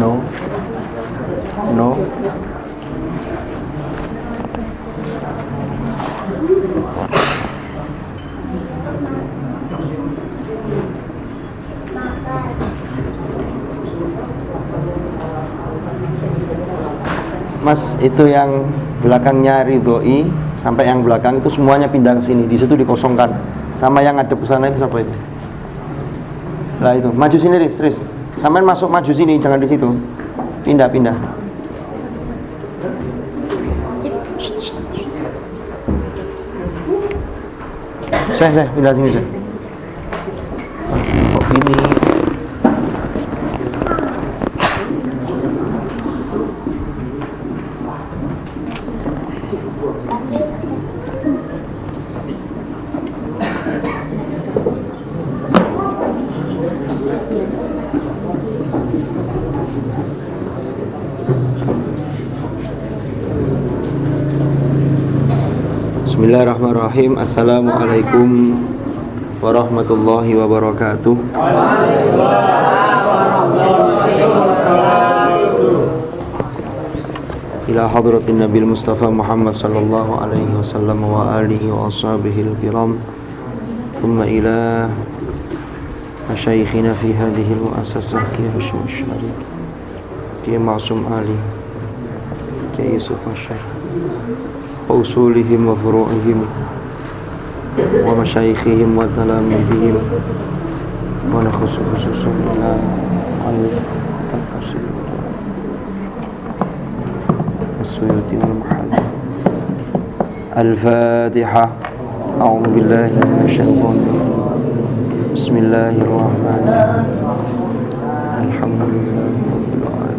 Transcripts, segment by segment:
No. No. Mas, itu yang belakangnya Ridhoi sampai yang belakang itu semuanya pindah ke sini. Di situ dikosongkan. Sama yang ada ke sana itu siapa itu? Lah itu, maju sini Riz. Sampai masuk maju sini, jangan di situ. Pindah. Saya pindah sini saya. Kok ini? Bismillahirrahmanirrahim. Assalamualaikum warahmatullahi wabarakatuh. Ila hadratin Nabil Mustafa Muhammad sallallahu alaihi wasallam wa alihi wa ashabihi al-kiram. Thumma ila masyayikhina fi hadhihi al-mu'assasah Kiai Hashim Asy'ari, Kiai Ma'sum Ali, Kiai Yusuf Asy'ari, wa usulihim wa furu'ihim wa masyayikhihim wa talamidihim wa nakhusu khususun ila alif tantasir as-suyuti wal muhalli. Al-Fatiha. A'udzu billahi minasyaitonir rajim. Bismillahirrahmanirrahim. Alhamdulillahi rabbil alamin.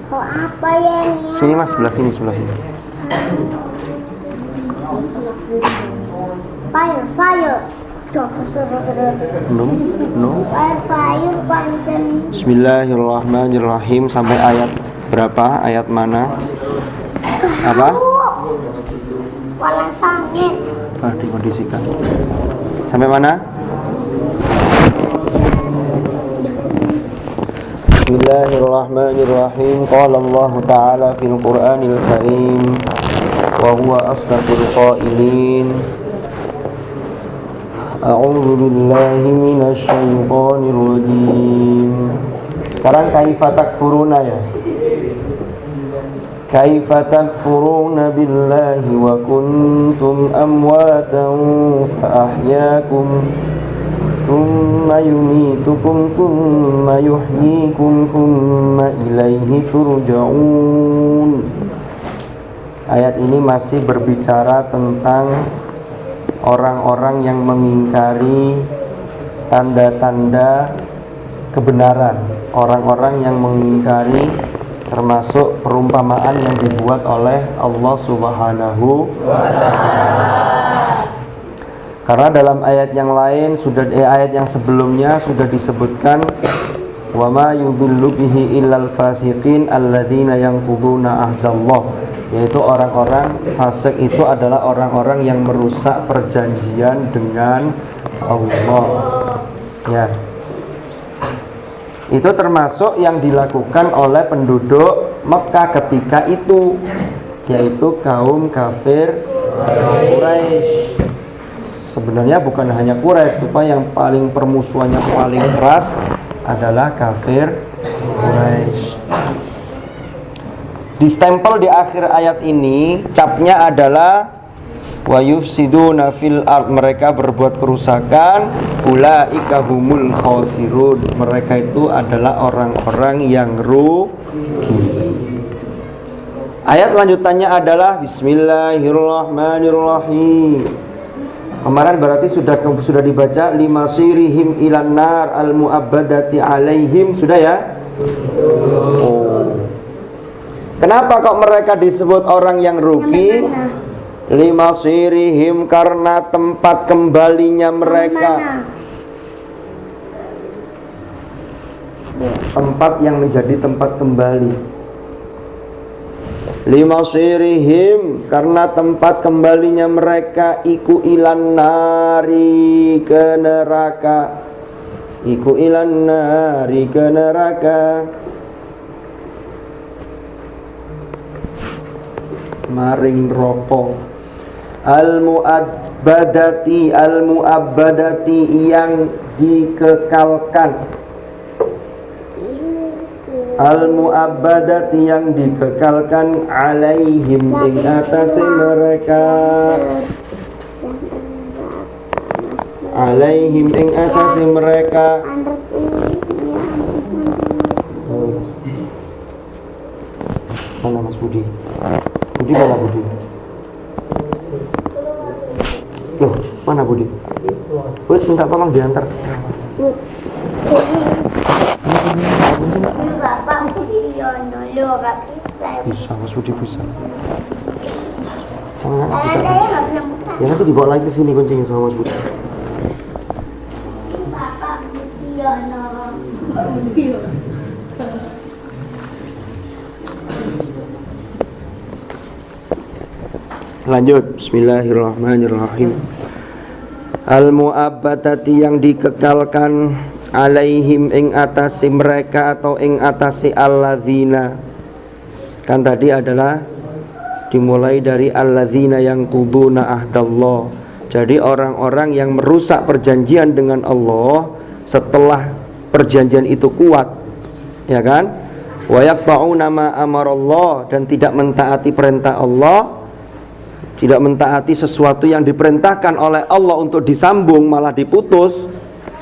Oh, apa ya ini? Sini Mas, sebelah sini. Fire. No. Fire panten. Bismillahirrahmanirrahim. Sampai ayat berapa? Ayat mana? Apa? Walang sangit. Dikondisikan. Sampai mana? Bismillahirrahmanirrahim. Qala Allah Ta'ala fil Qur'anil Karim wa huwa asdaqul qailin. A'udzu billahi minasy syaithanir rajim. Sekarang kaifa takfuruna ya. Kaifa takfuruna billahi wa kuntum amwatan fa ahyaakum thumma yumitukum thumma yuhyikum thumma ilaihi turja'un. Ayat ini masih berbicara tentang orang-orang yang mengingkari tanda-tanda kebenaran, orang-orang yang mengingkari termasuk perumpamaan yang dibuat oleh Allah Subhanahu wa ta'ala. Karena dalam ayat yang lain ayat yang sebelumnya sudah disebutkan wa ma yudhillu bihi illal fasiqin alladzina yanquduna ahdallah, yaitu orang-orang fasik itu adalah orang-orang yang merusak perjanjian dengan Allah. Ya. Itu termasuk yang dilakukan oleh penduduk Mekah ketika itu, yaitu kaum kafir Quraisy. Sebenarnya bukan hanya Quraisy, cuma yang paling permusuhannya paling keras adalah kafir Quraisy. Distempel di akhir ayat ini, capnya adalah wa yufsiduna fil ard, mereka berbuat kerusakan, ulaika humul khosirun, mereka itu adalah orang-orang yang rugi. Ayat lanjutannya adalah bismillahirrahmanirrahim. Kemarin berarti sudah dibaca limasirihim ilan nar al mu'abbadati alaihim, sudah ya? Oh. Kenapa kok mereka disebut orang yang rugi? Limasirihim, karena tempat kembalinya mereka. tempat yang menjadi tempat kembali. Limasirihim, karena tempat kembalinya mereka iku ilan nari, ke neraka. Iku ilan nari, ke neraka. Maring roko. Al-mu'abbadati, al-mu'abbadati, yang dikekalkan. Al-mu'abbadati, yang dikekalkan. Alaihim, ing atase mereka. Alaihim, ing atase mereka. Mana Mas Budi? Budi mana Budi? Loh, mana Budi? Budi minta tolong diantar. Bapak Budiono, lu gak bisa. Bisa, Mas Budi bisa. Sama Ada kita. yang gak bisa buka. Ya nanti dibawa lagi ke sini kuncinya sama Mas Budi. Bapak Budiono. Lanjut, bismillahirrahmanirrahim. Al-mu'abbadati, yang dikekalkan. Alaihim, ing atasi mereka atau ing atasi alladzina. Kan tadi adalah dimulai dari alladzina yang quduna ahdallah. Jadi orang-orang yang merusak perjanjian dengan Allah setelah perjanjian itu kuat, ya kan? Wa yaqta'una ma amarallah, dan tidak mentaati perintah Allah, tidak mentaati sesuatu yang diperintahkan oleh Allah untuk disambung malah diputus.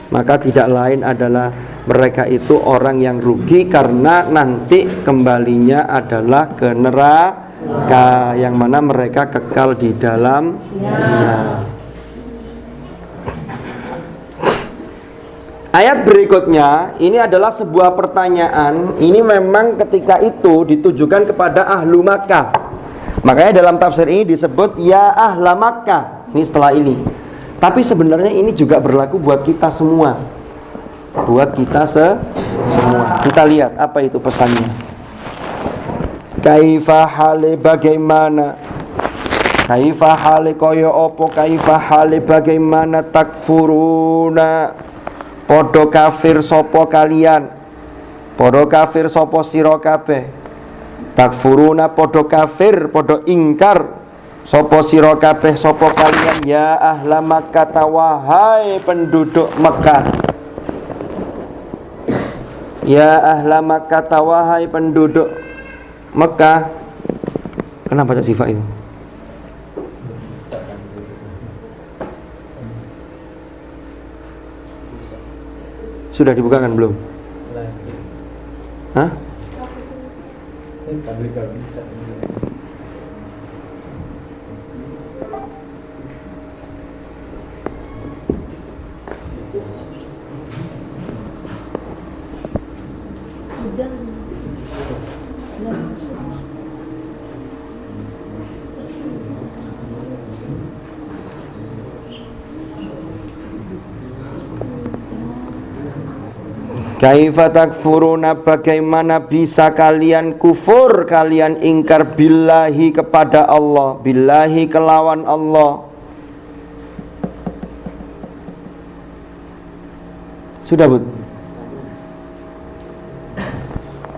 Maka tidak lain adalah mereka itu orang yang rugi, karena nanti kembalinya adalah ke neraka, yang mana mereka kekal di dalamnya. Ayat berikutnya ini adalah sebuah pertanyaan. Ini memang ketika itu ditujukan kepada ahlu Makkah. Makanya dalam tafsir ini disebut ya ahla Makkah. Ini setelah ini. Tapi sebenarnya ini juga berlaku buat kita semua. Buat kita semua. Kita lihat apa itu pesannya. Kaifa hale, bagaimana. Kaifa hale kaya opo, kaifa hale bagaimana. Takfuruna, podo kafir sopo kalian. Podo kafir sopo sira kabeh. Takfuruna, podo kafir, podo ingkar sopo sira kabeh, sopo kalian. Ya ahla Makkah, wahai penduduk Mekah. Ya ahla Makkah, wahai penduduk Mekah. Kenapa baca sifat itu? Sudah dibukakan belum? Hah? Kaifa takfuruna, bagaimana bisa kalian kufur, kalian ingkar billahi kepada Allah, billahi kelawan Allah. Sudah Bud?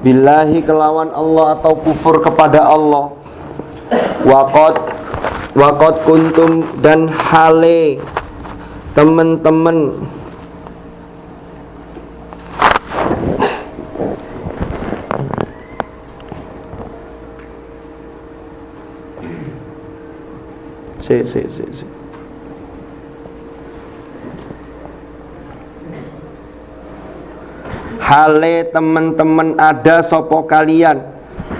Billahi kelawan Allah atau kufur kepada Allah. Waqad kuntum, dan hale teman-teman hale teman-teman ada sopo kalian.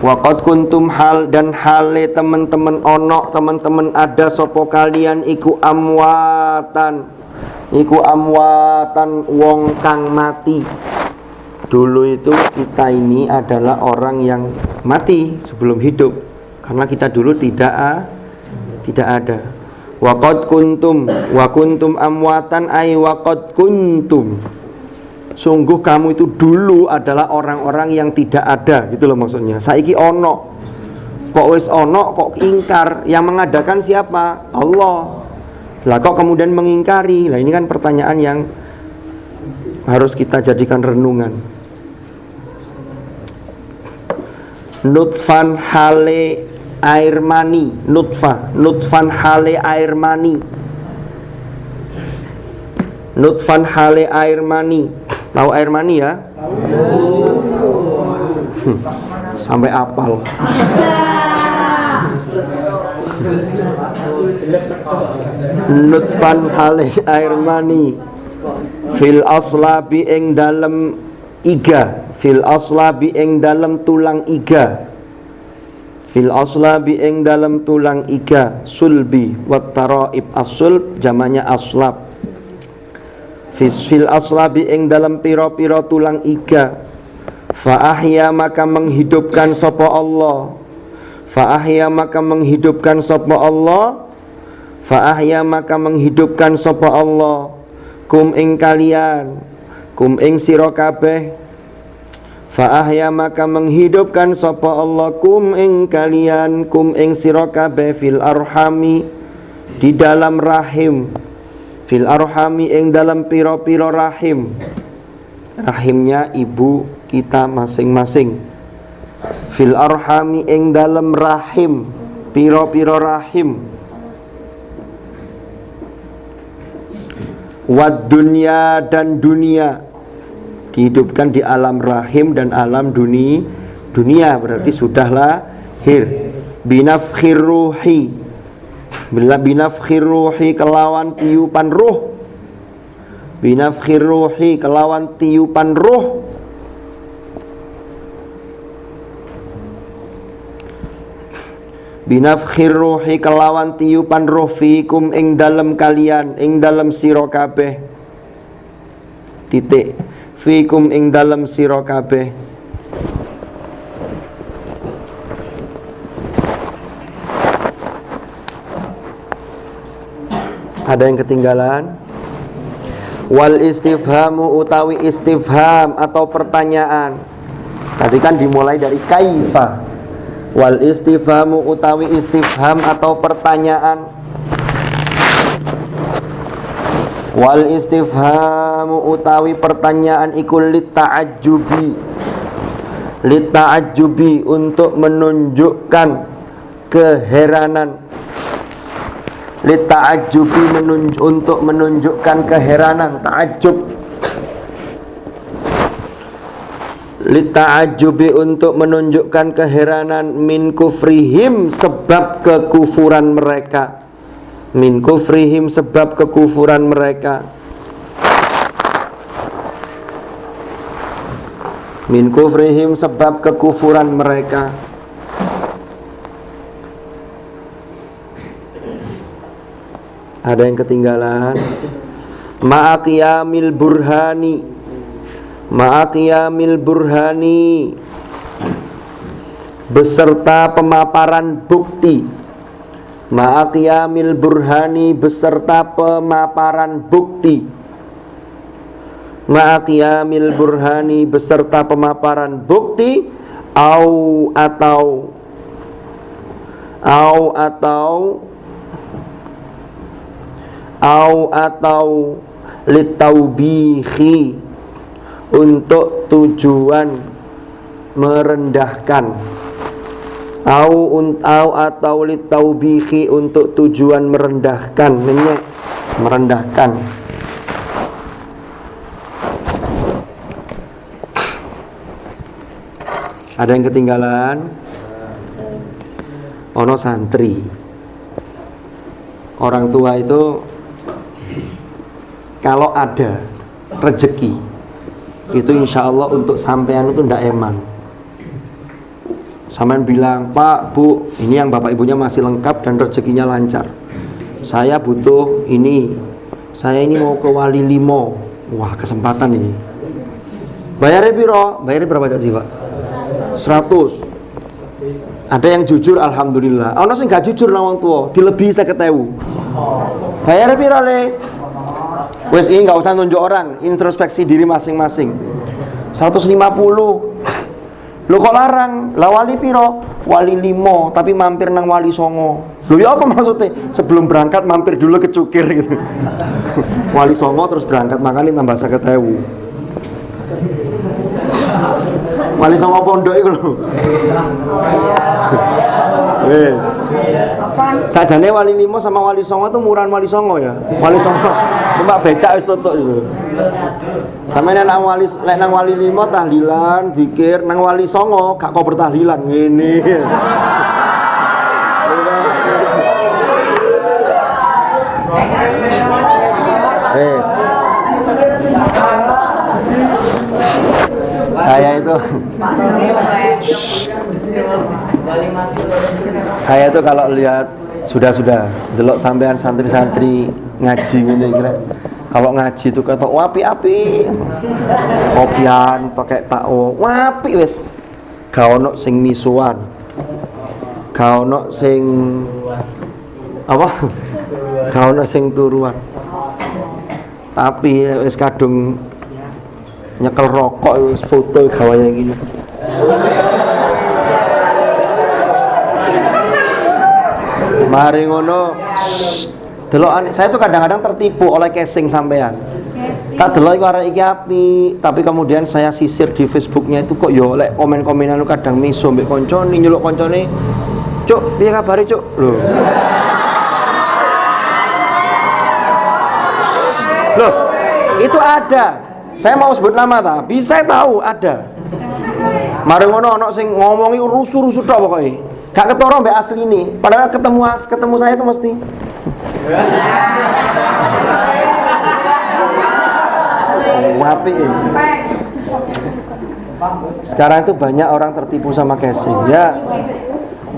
Waqad kuntum, hal dan hale teman-teman ono, teman-teman ada sopo kalian iku amwatan. Iku amwatan, wong kang mati. Dulu itu kita ini adalah orang yang mati sebelum hidup, karena kita dulu tidak ada. Waqad kuntum, wa kuntum amwatan ay waqad kuntum. Sungguh kamu itu dulu adalah orang-orang yang tidak ada, gitu loh maksudnya. Saiki ono. Kok wis ono kok ingkar? Yang mengadakan siapa? Allah. Lah kok kemudian mengingkari? Lah ini kan pertanyaan yang harus kita jadikan renungan. Nutfan hale air mani, nutfan hale air mani, nutfan hale air mani. Tahu air mani ya? Sampai apal. Nutfan hale air mani, fil aslabi ing dalem iga, fil aslabi ing dalem tulang iga, fil aslabi ing dalem tulang iga, sulbi wat taraib. As-sulb jamannya aslab. Fil aslabi ing dalem pira-pira tulang iga. Fa ahya maka menghidupkan sapa Allah, fa ahya maka menghidupkan sapa Allah, fa ahya maka menghidupkan sapa Allah kum ing kalian, kum ing sira kabeh. Fa ahya maka menghidupkan sapa Allah kum ing kalian, kum ing sira kabeh fil arhami di dalam rahim, fil arhami ing dalam pira-pira rahim. Rahimnya ibu kita masing-masing. Fil arhami ing dalam rahim, pira-pira rahim. Wad dunya dan dunia, dihidupkan di alam rahim dan alam dunia, berarti sudah lahir. Binafkhir ruhi, binafkhir ruhi kelawan tiupan ruh, binafkhir ruhi kelawan tiupan ruh. Binafkhir ruhi kelawan tiupan ruh fikum ing dalem kalian, ing dalem sira kabeh. Titik. Fikum ing dalem sira kabeh. Ada yang ketinggalan? Wal istifhamu utawi istifham atau pertanyaan. Tadi kan dimulai dari kaifa. Wal istifhamu utawi istifham atau pertanyaan. Wal istifhamu utawi pertanyaan ikul litta'ajjubi, litta'ajjubi untuk menunjukkan keheranan, litta'ajjubi untuk menunjukkan keheranan, ta'ajjub, litta'ajjubi untuk menunjukkan keheranan, min kufrihim sebab kekufuran mereka, min kufrihim sebab kekufuran mereka, min kufrihim sebab kekufuran mereka. Ada yang ketinggalan? Ma'aqiyamil burhani, ma'aqiyamil burhani beserta pemaparan bukti, ma'aqiyamil burhani beserta pemaparan bukti, ma'aqiyamil burhani beserta pemaparan bukti, au atau litaubihi untuk tujuan merendahkan, atau litaubihi untuk tujuan merendahkan, merendahkan. Ada yang ketinggalan? Ono santri, orang tua itu kalau ada rezeki itu insya Allah untuk sampean itu ndak eman. Sampean bilang, Pak, Bu, ini yang bapak ibunya masih lengkap dan rezekinya lancar. Saya butuh ini, saya ini mau ke Wali Limo. Wah, kesempatan ini. Bayarnya piro? Bayarnya berapa sih, Pak? 100. Ada yang jujur, alhamdulillah. Ono sing gak jujur nang wong tuwa, dilebihi 50.000. Bayarnya piro, Le? Wes ini nggak usah nunjuk orang, introspeksi diri masing-masing. 150. Lo kok larang? Lah wali piro? Wali 5, tapi mampir nang wali 9. Lho ya apa maksudnya? Sebelum berangkat mampir dulu ke Cukir gitu. Wali 9 terus berangkat, makanya tambah 50.000. Wali 9 pondok itu lho. Wes. Sajane wali 5 sama wali 9 tuh murahan wali 9 ya. Wali 9 numpak becak wis tutuk itu. Sampeyan nang wali 5 tahlilan, zikir, nang wali 9 gak kok bertahlilan ngene. Wes. Saya itu kalau lihat sudah delok sampean santri-santri ngaji ngene kira. Kalau ngaji itu ketok api-api. Kopian pakai takwo, api wis. Ga ono sing misuan. Ga ono sing apa? Ga ono sing turuan. Tapi wis kadung nyekel rokok wis foto gawaya gini. Mari ngono. Delok saya tuh kadang-kadang tertipu oleh casing sampean. Tak delok iku arek iki api, tapi kemudian saya sisir di Facebooknya itu kok yo lek komen-komenan lu kadang miso mbek koncone nyeluk koncone. Cuk, piye kabare, Cuk? Loh, itu ada. Saya mau sebut nama tapi saya tahu ada. Mari ngono ana sing ngomongi rusuh-rusuh tok pokoke. Gak ketara mbek asli ini. Padahal ketemu saya itu mesti. Wapi. Sekarang itu banyak orang tertipu sama casing ya.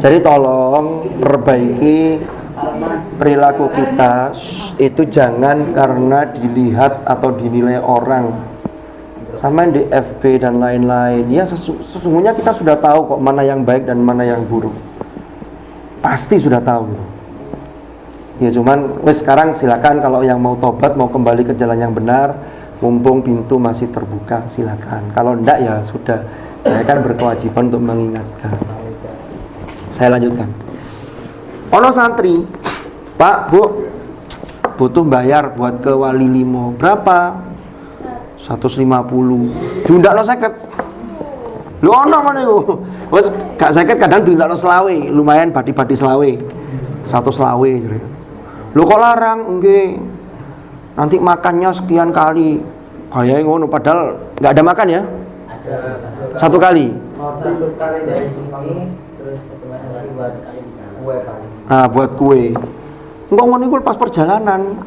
Jadi tolong perbaiki perilaku kita itu jangan karena dilihat atau dinilai orang. Sama di FB dan lain-lain. Ya sesungguhnya kita sudah tahu kok mana yang baik dan mana yang buruk. Pasti sudah tahu. Ya cuman wes sekarang silakan kalau yang mau tobat, mau kembali ke jalan yang benar, mumpung pintu masih terbuka, silakan. Kalau enggak ya sudah. Saya kan berkewajiban untuk mengingatkan. Saya lanjutkan. Ono santri, Pak, Bu, butuh bayar buat ke wali 5. Berapa? 150. Diundakno 50. Lho ono ngono iku. Wes gak 50 kadang diundakno 20, lumayan badi-badi 20. 120 jare. Lho kok larang? Nggih. Nanti makannya sekian kali. Kayak ngono padahal enggak ada makan ya? Ada. Satu kali. Satu kali dari sini terus satu kali buat kue paling. Buat kue. Engko ngono iku pas perjalanan.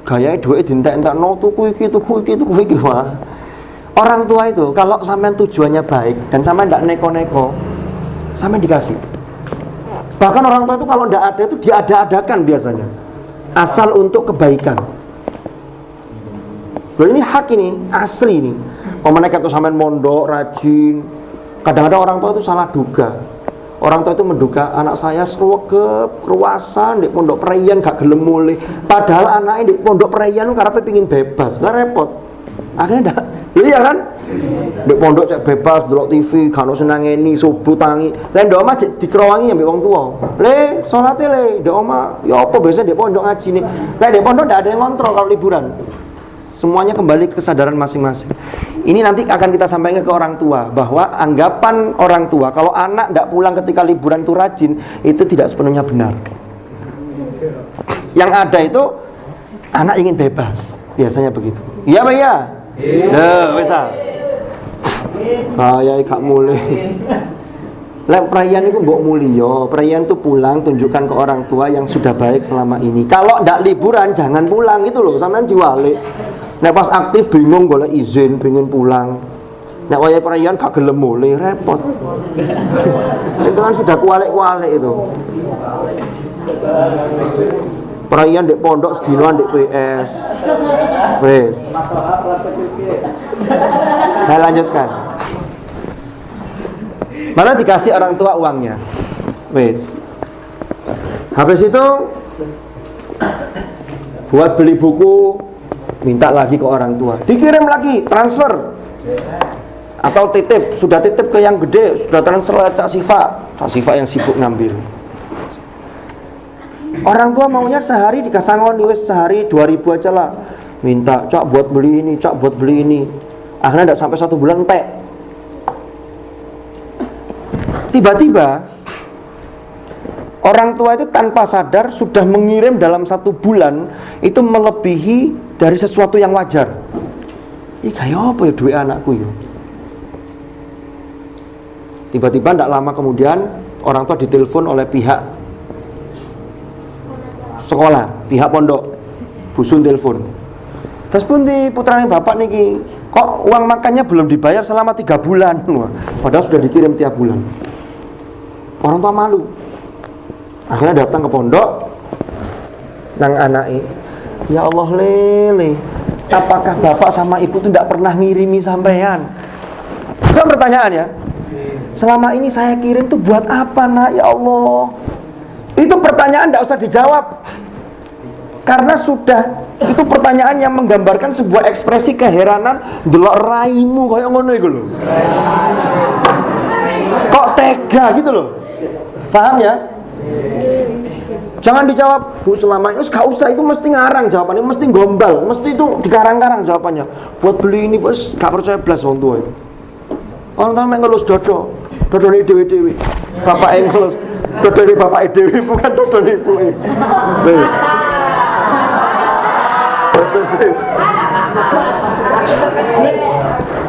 Gayae duit dientek-entekno tuku iki wah. Orang tua itu kalau sampean tujuannya baik dan sampean ndak neko-neko, sampean dikasih. Bahkan orang tua itu kalau ndak ada itu diada-adakan biasanya. Asal untuk kebaikan. Loh ini hak ini, asli ini. Mereka itu sampean mondok, rajin. Kadang-kadang orang tua itu salah duga. Orang tua itu menduga anak saya sruwegep, kruasan di pondok preyan gak gelem mulih. Padahal anaknya di pondok preyan lu karepe pengin bebas. Lah repot. Akhirnya ndak. Iya kan? Di pondok cek bebas, delok TV, gak ono senangeni, subuh tangi. Lah ndok omah dikrowangi ambek wong tuwa. Le, salate le, ndok omah ya apa biasa di pondok ngaji nih. Lah di pondok ndak ada yang ngontrol kalau liburan. Semuanya kembali ke kesadaran masing-masing. Ini nanti akan kita sampaikan ke orang tua bahwa anggapan orang tua kalau anak tidak pulang ketika liburan itu rajin itu tidak sepenuhnya benar. Yang ada itu anak ingin bebas, biasanya begitu. Iya Pak ya? Nah, bisa. Kayak gak mulai. Lek perayaan itu mbok mulio, perayaan itu pulang tunjukkan ke orang tua yang sudah baik selama ini. Kalau ndak liburan jangan pulang itu loh, sampean diwalik. Nek pas aktif bingung golek izin pengen pulang. Nek wayahe perayaan gak gelem mulih repot. Itu kan sudah kualik-kualik itu. Perayaan di pondok sedinoan di PS. Wes. Saya lanjutkan. Malah dikasih orang tua uangnya. Wes. Habis itu buat beli buku minta lagi ke orang tua, dikirim lagi, transfer. Atau titip, sudah titip ke yang gede, sudah transfer ke Cak Sifa yang sibuk ngambil. Orang tua maunya sehari dikasangon, wes sehari 2.000 aja lah. Minta, Cak buat beli ini, Cak buat beli ini. Akhirnya tidak sampai 1 bulan entek. Tiba-tiba orang tua itu tanpa sadar sudah mengirim dalam 1 bulan itu melebihi dari sesuatu yang wajar. Ih kayak apa ya duit anakku ya. Tiba-tiba tidak lama kemudian orang tua ditelepon oleh pihak sekolah, pihak pondok, busun telepon. Terus pun di putranya bapak niki, kok uang makannya belum dibayar selama 3 bulan. Padahal sudah dikirim tiap bulan. Orang tua malu. Akhirnya datang ke pondok, nang anake, ya Allah lele, apakah bapak sama ibu itu tidak pernah ngirimi sampean? Bukan pertanyaan ya. Selama ini saya kirim tuh buat apa nak, ya Allah? Itu pertanyaan tidak usah dijawab. Karena sudah, itu pertanyaan yang menggambarkan sebuah ekspresi keheranan, delok raimu kayak ngono iku lho. Kok tega gitu loh. Paham ya? Jangan dijawab, Bu selama ini gak usah, itu mesti ngarang jawabannya, mesti gombal, mesti itu dikarang-karang jawabannya. Buat beli ini bos, gak percaya blas wong tua itu. Orang tua ngelus dodo ini dewi-dewi. Bapak yang ngelus dodo ini bapak dewi, bukan dodo ini ibu. Wes.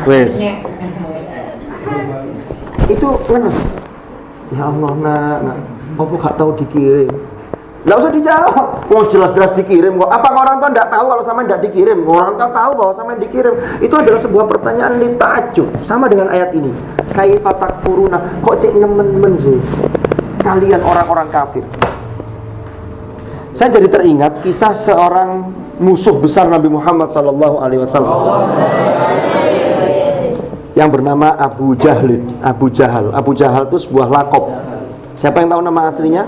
Wes. Itu ngenes. Ya Allah nak, aku gak tahu dikirim. Nggak usah dijawab. Wah jelas-jelas dikirim kok. Apakah orang tua tidak tahu kalau sama tidak dikirim? Orang tua tahu bahwa sama dikirim. Itu adalah sebuah pertanyaan li ta'ajjub. Sama dengan ayat ini. Kaifa takfuruna? Kok cek nemen-nemen sih kalian orang-orang kafir? Saya jadi teringat kisah seorang musuh besar Nabi Muhammad SAW yang bernama Abu Jahal. Abu Jahal itu sebuah lakop. Siapa yang tahu nama aslinya?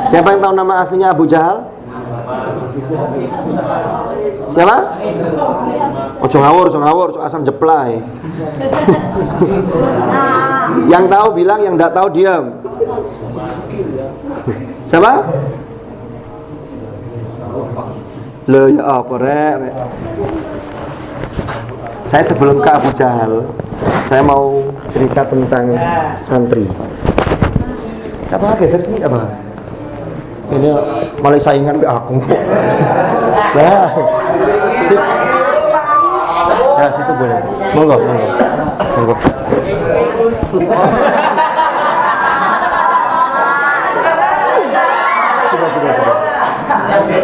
Siapa yang tahu nama aslinya Abu Jahal? Siapa? Ojo ngawur, asam jeplay. Yang tahu bilang, yang tidak tahu diam. Siapa? Loh ya apa rek? Saya sebelum ke Abu Jahal, saya mau cerita tentang santri. Kata geser sini kata. Ini malah saingan ke aku. Nah, ya situ boleh. Monggo. Coba.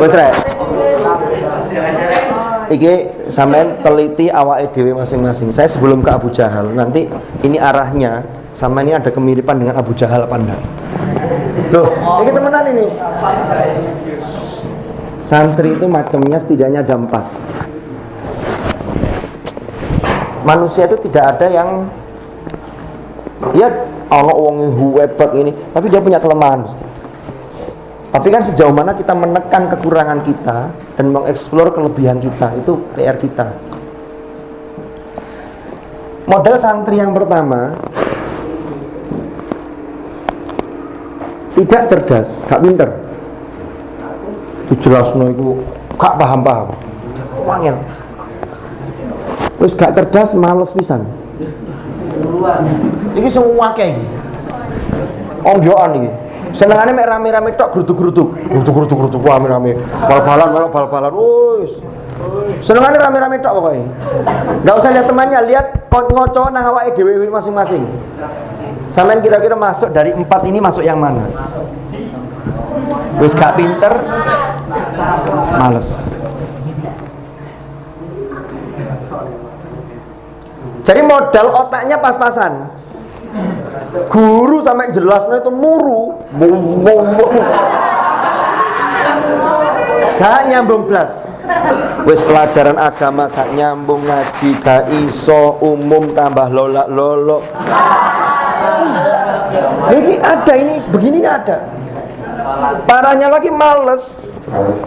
Wes rek. Iki sampean teliti awake dhewe masing-masing. Saya sebelum ke Abu Jahal, nanti ini arahnya sama ini ada kemiripan dengan Abu Jahal apa enggak? Loh, ini temenan ini. Santri itu macamnya setidaknya ada 4. Manusia itu tidak ada yang ya Allah wong hebat ini, tapi dia punya kelemahan. Tapi kan sejauh mana kita menekan kekurangan kita dan mengeksplor kelebihan kita, itu PR kita. Model santri yang pertama tidak cerdas, gak pinter. Dijelasno iku gak paham-paham. Wangel. Wis gak cerdas, males pisan. Iki semua kayak iki. Onggoan iki. Senengane mek rame-rame tok grutuk-grutuk rame-rame. Bal-balan wis. Senengane rame-rame tok pokoke. Enggak usah lihat temannya, lihat ngoco nang awake dhewe masing-masing. Sampeyan kira-kira masuk dari 4 ini masuk yang mana? Wis gak pinter, males. Jadi modal otaknya pas-pasan. Guru sampai jelasnya itu muru, gak nyambung blas. Wis pelajaran agama gak nyambung, ngaji gak iso, umum tambah lolak-lolok. Ini ada, ini begini ada. Parahnya lagi males.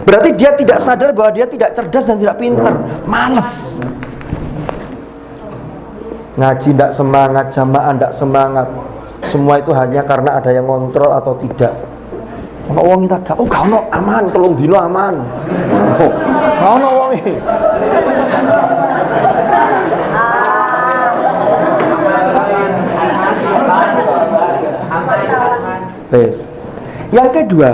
Berarti dia tidak sadar bahwa dia tidak cerdas dan tidak pintar, malas. Ngaji tidak semangat, jamaah tidak semangat. Semua itu hanya karena ada yang ngontrol atau tidak. Ono wong kita gak, gak ono aman, 3 dino aman. Gak ono wong iki. Wes. Yang kedua,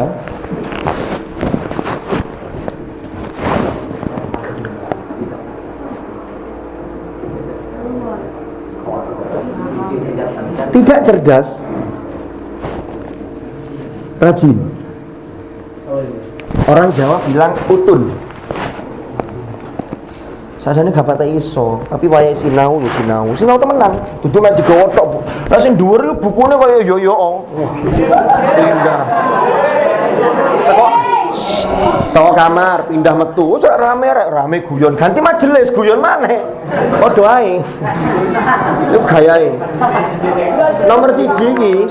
tidak cerdas, rajin. Orang Jawa bilang utun. Sajane gak pati iso, tapi wayahe sinau ya sinau. Sinau temenan, dudu mek digawa tok. Lah sing dhuwur iku bukune kaya yo-yo. Pindah. Teko kamar, pindah metu. Wis rame guyon, ganti majelis guyon maneh. Padha ae. Iku gayae. Nomor 1 iki,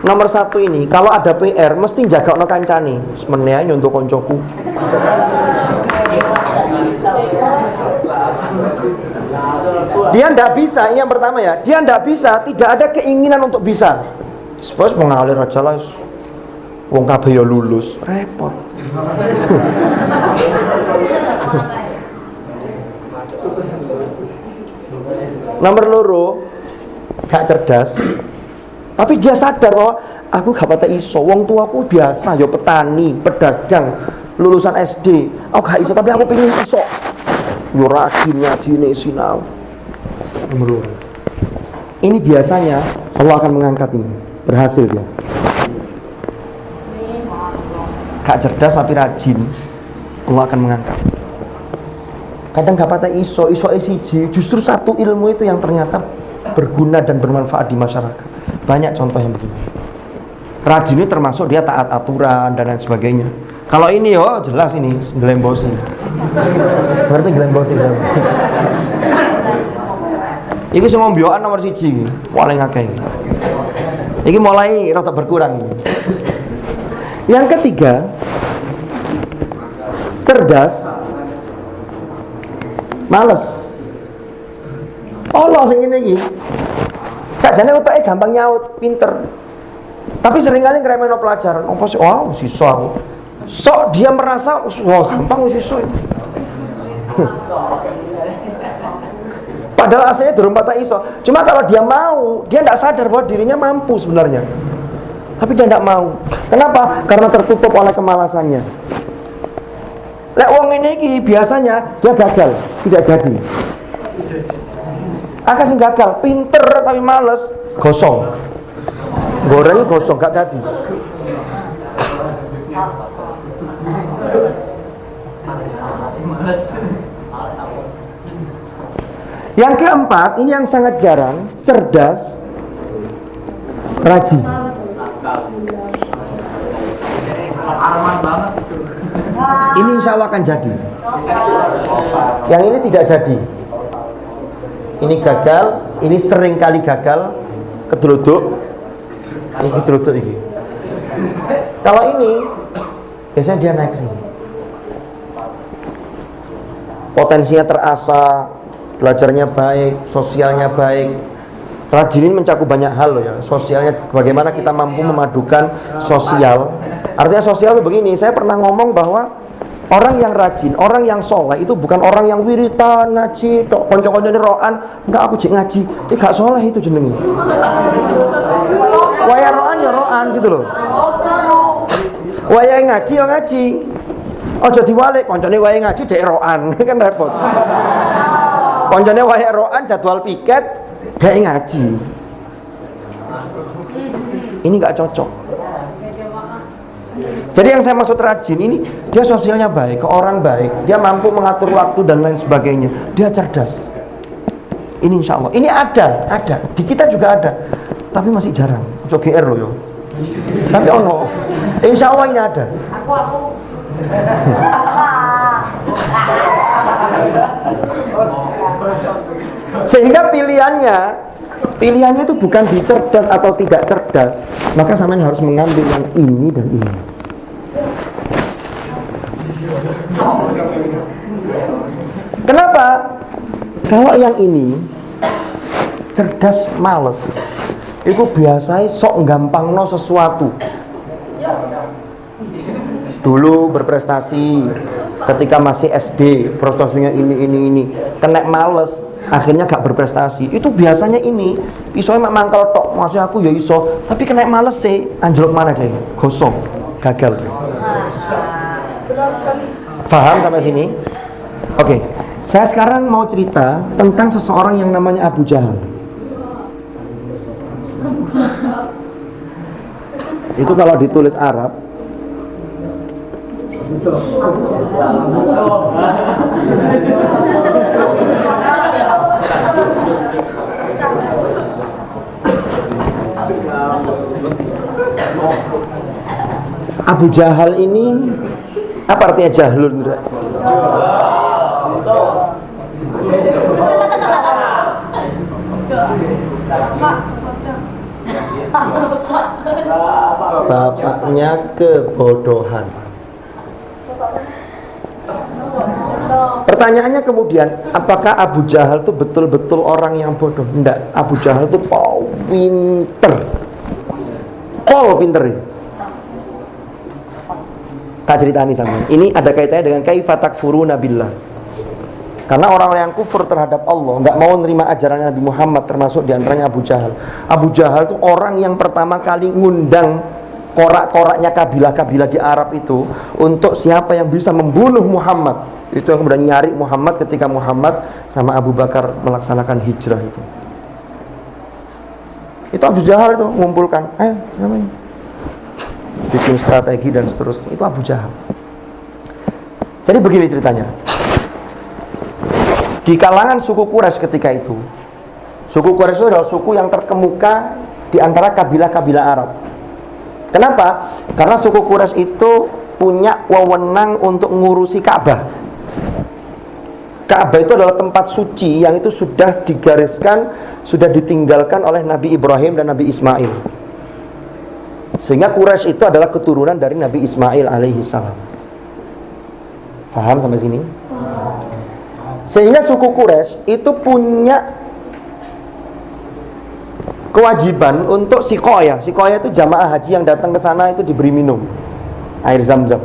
nomor 1 ini, kalau ada PR mesti jagakno kancane. Semene nyontok koncoku. Dia ndak bisa, ini yang pertama ya. Dia ndak bisa, tidak ada keinginan untuk bisa. Suppose mengalir aja lah. Wong kabeh ya lulus, repot. Nomor 2, gak cerdas. Tapi dia sadar bahwa aku gak pati iso. Wong tuaku biasa ya petani, pedagang, lulusan SD. Aku gak iso, tapi aku pengen iso. Yo rajin ngajine sinau. Nomor 2. Ini biasanya Allah akan mengangkat ini. Berhasil dia. Gak cerdas tapi rajin, Allah akan mengangkat. Kadang gak pati iso siji. Justru satu ilmu itu yang ternyata berguna dan bermanfaat di masyarakat. Banyak contoh yang begini. Rajin ini termasuk dia taat aturan dan lain sebagainya. Kalau ini jelas ini gelembosi. Ngerti gelembosi? Iki sing ngombyokan nomor 1 iki, paling akeh. Iki mulai rada berkurang ini. Yang ketiga, cerdas, males. Allah sing ngene iki. Sakjane utake gampang nyaut, pinter. Tapi seringkali ngremehno pelajaran. Apa sih? Wah, sisa aku. Sok dia merasa gampang wis iso. Padahal aslinya durung patah iso. Cuma kalau dia mau, dia tidak sadar bahwa dirinya mampu sebenarnya. Tapi dia tidak mau. Kenapa? Karena tertutup oleh kemalasannya. Lek wong ini biasanya dia gagal, tidak jadi. Akasih gagal, pinter tapi males, gosong. Gorengnya gosong, gak jadi. Yang keempat, ini yang sangat jarang, cerdas, rajin. Ini insya Allah akan jadi. Yang ini tidak jadi. Ini gagal, ini sering kali gagal, kedeluduk. Ini kedeluduk ini. Kalau ini, biasanya dia naik sini. Potensinya terasa, belajarnya baik, sosialnya baik. Rajin ini mencakup banyak hal loh ya. Sosialnya, bagaimana kita mampu memadukan sosial. Artinya sosial itu begini, saya pernah ngomong bahwa orang yang rajin, orang yang soleh itu bukan orang yang wiritan, ngaji, tok konco-konco ini roan, enggak aku cek ngaji, itu gak soleh itu jenengi. Waya roan ya roan gitu loh. Waya ngaji ya ngaji. Ojo diwalik, koncone waya ngaji dek roan, kan repot. Koncone waya roan jadwal piket dek ngaji. Ini gak cocok. Jadi yang saya maksud rajin ini, dia sosialnya baik, ke orang baik, dia mampu mengatur waktu dan lain sebagainya, dia cerdas. Ini insya Allah, ini ada, di kita juga ada, tapi masih jarang. Cok GR loh yo. Tapi ono, insya Allah ini ada. Aku. Sehingga pilihannya itu bukan di cerdas atau tidak cerdas, maka sampean harus mengambil yang ini dan ini. Kenapa? Kalau yang ini cerdas males, itu biasanya sok gampangno sesuatu. Dulu berprestasi ketika masih SD, prestasinya ini kena males, akhirnya gak berprestasi. Itu biasanya ini isonya mak mangkel tok, maksudnya aku ya iso, tapi kena males sih, anjlok mana deh, gosong, gagal. Paham sampai sini? Oke, saya sekarang mau cerita tentang seseorang yang namanya Abu Jahal. Itu kalau ditulis Arab Abu Jahal ini apa artinya jahlun? Bapaknya kebodohan. Pertanyaannya kemudian, apakah Abu Jahal itu betul-betul orang yang bodoh? Enggak, Abu Jahal itu pinter. Pinter. Tak ceritani sama. Ini ada kaitannya dengan kaifa takfuruna billah. Karena orang-orang yang kufur terhadap Allah, enggak mau menerima ajaran Nabi Muhammad, termasuk diantaranya Abu Jahal. Abu Jahal itu orang yang pertama kali ngundang korak-koraknya kabilah-kabilah di Arab itu untuk siapa yang bisa membunuh Muhammad. Itu yang kemudian nyari Muhammad ketika Muhammad sama Abu Bakar melaksanakan hijrah itu. Itu Abu Jahal itu mengumpulkan, namanya bikin strategi dan seterusnya. Itu Abu Jahal. Jadi begini ceritanya. Di kalangan suku Quraisy ketika itu, suku Quraisy itu adalah suku yang terkemuka di antara kabilah-kabilah Arab. Kenapa? Karena suku Quraisy itu punya wewenang untuk ngurusi Ka'bah. Ka'bah itu adalah tempat suci yang itu sudah digariskan, sudah ditinggalkan oleh Nabi Ibrahim dan Nabi Ismail. Sehingga Quraisy itu adalah keturunan dari Nabi Ismail alaihi salam. Faham sampai sini? Sehingga suku Quraisy itu punya kewajiban untuk sikoya. Sikoya itu jamaah haji yang datang ke sana itu diberi minum air zam-zam.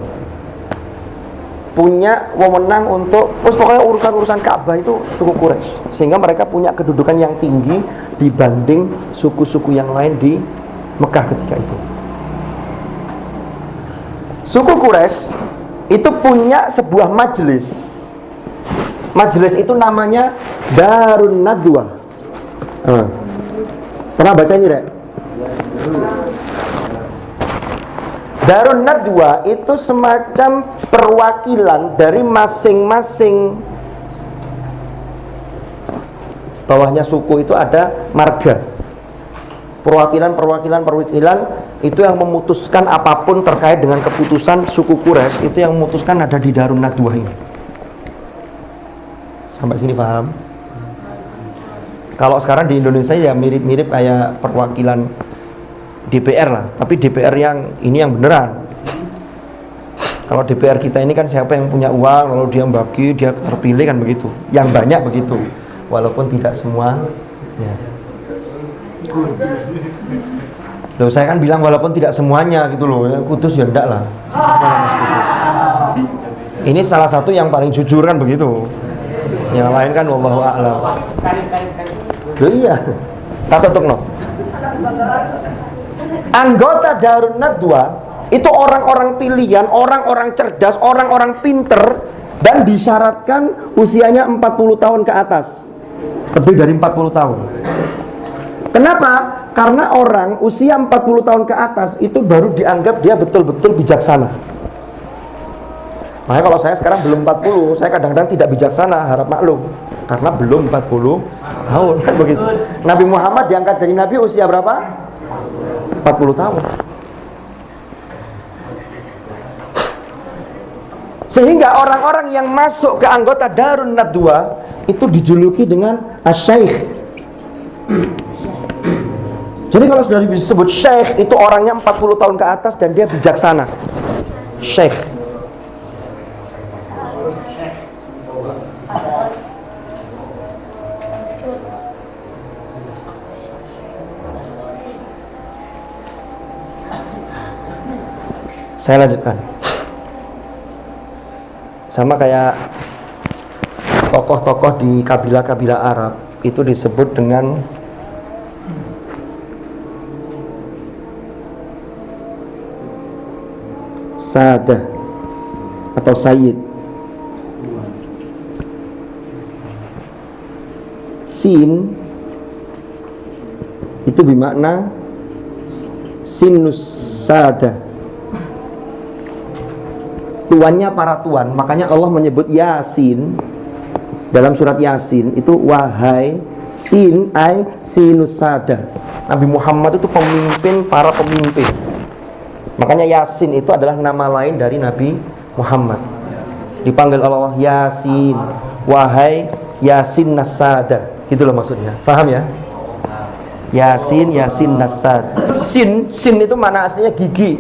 Punya wewenang untuk pokoknya urusan-urusan Ka'bah itu suku Quraisy. Sehingga mereka punya kedudukan yang tinggi dibanding suku-suku yang lain di Mekah ketika itu. Suku Quraisy itu punya sebuah majelis. Majelis itu namanya Darun Nadwa. Pernah baca ini, Rek? Darun Nadwa itu semacam perwakilan dari masing-masing bawahnya suku itu ada marga. Perwakilan itu yang memutuskan apapun terkait dengan keputusan suku Quraisy, itu yang memutuskan ada di Darun Nadwa ini. Sampai sini paham? Kalau sekarang di Indonesia ya mirip-mirip kayak perwakilan DPR lah, tapi DPR yang ini yang beneran. Kalau DPR kita ini kan siapa yang punya uang, lalu dia bagi, dia terpilih kan begitu. Yang banyak begitu, walaupun tidak semua. Ya. Loh, saya kan bilang walaupun tidak semuanya gitu loh. Kudus ya enggak lah. Ini salah satu yang paling jujur kan begitu. Yang lain kan wallahu a'lam. Loh iya. Tak tutup no. Anggota Darun Nadwa itu orang-orang pilihan, orang-orang cerdas, orang-orang pinter, dan disyaratkan usianya 40 tahun ke atas. Lebih dari 40 tahun. Kenapa? Karena orang usia 40 tahun ke atas itu baru dianggap dia betul-betul bijaksana. Makanya kalau saya sekarang belum 40, saya kadang-kadang tidak bijaksana, harap maklum. Karena belum 40 tahun, kan begitu. Nabi Muhammad diangkat jadi Nabi usia berapa? 40 tahun. Sehingga orang-orang yang masuk ke anggota Darun Nadwa itu dijuluki dengan Asy-Syaikh. Jadi kalau sudah disebut Syekh, itu orangnya 40 tahun ke atas dan dia bijaksana. Syekh. Saya lanjutkan. Sama kayak tokoh-tokoh di kabilah-kabilah Arab itu disebut dengan Sadah atau Sayyid. Sin itu bermakna sinus Sadah, tuannya para tuan. Makanya Allah menyebut Yasin dalam surat Yasin itu wahai sin ay sinus Sadah. Nabi Muhammad itu pemimpin para pemimpin. Makanya Yasin itu adalah nama lain dari Nabi Muhammad. Dipanggil Allah Yasin, wahai Yasin Nasada. Gitu loh maksudnya. Paham ya? Yasin, Yasin Nasad. Sin itu mana aslinya gigi.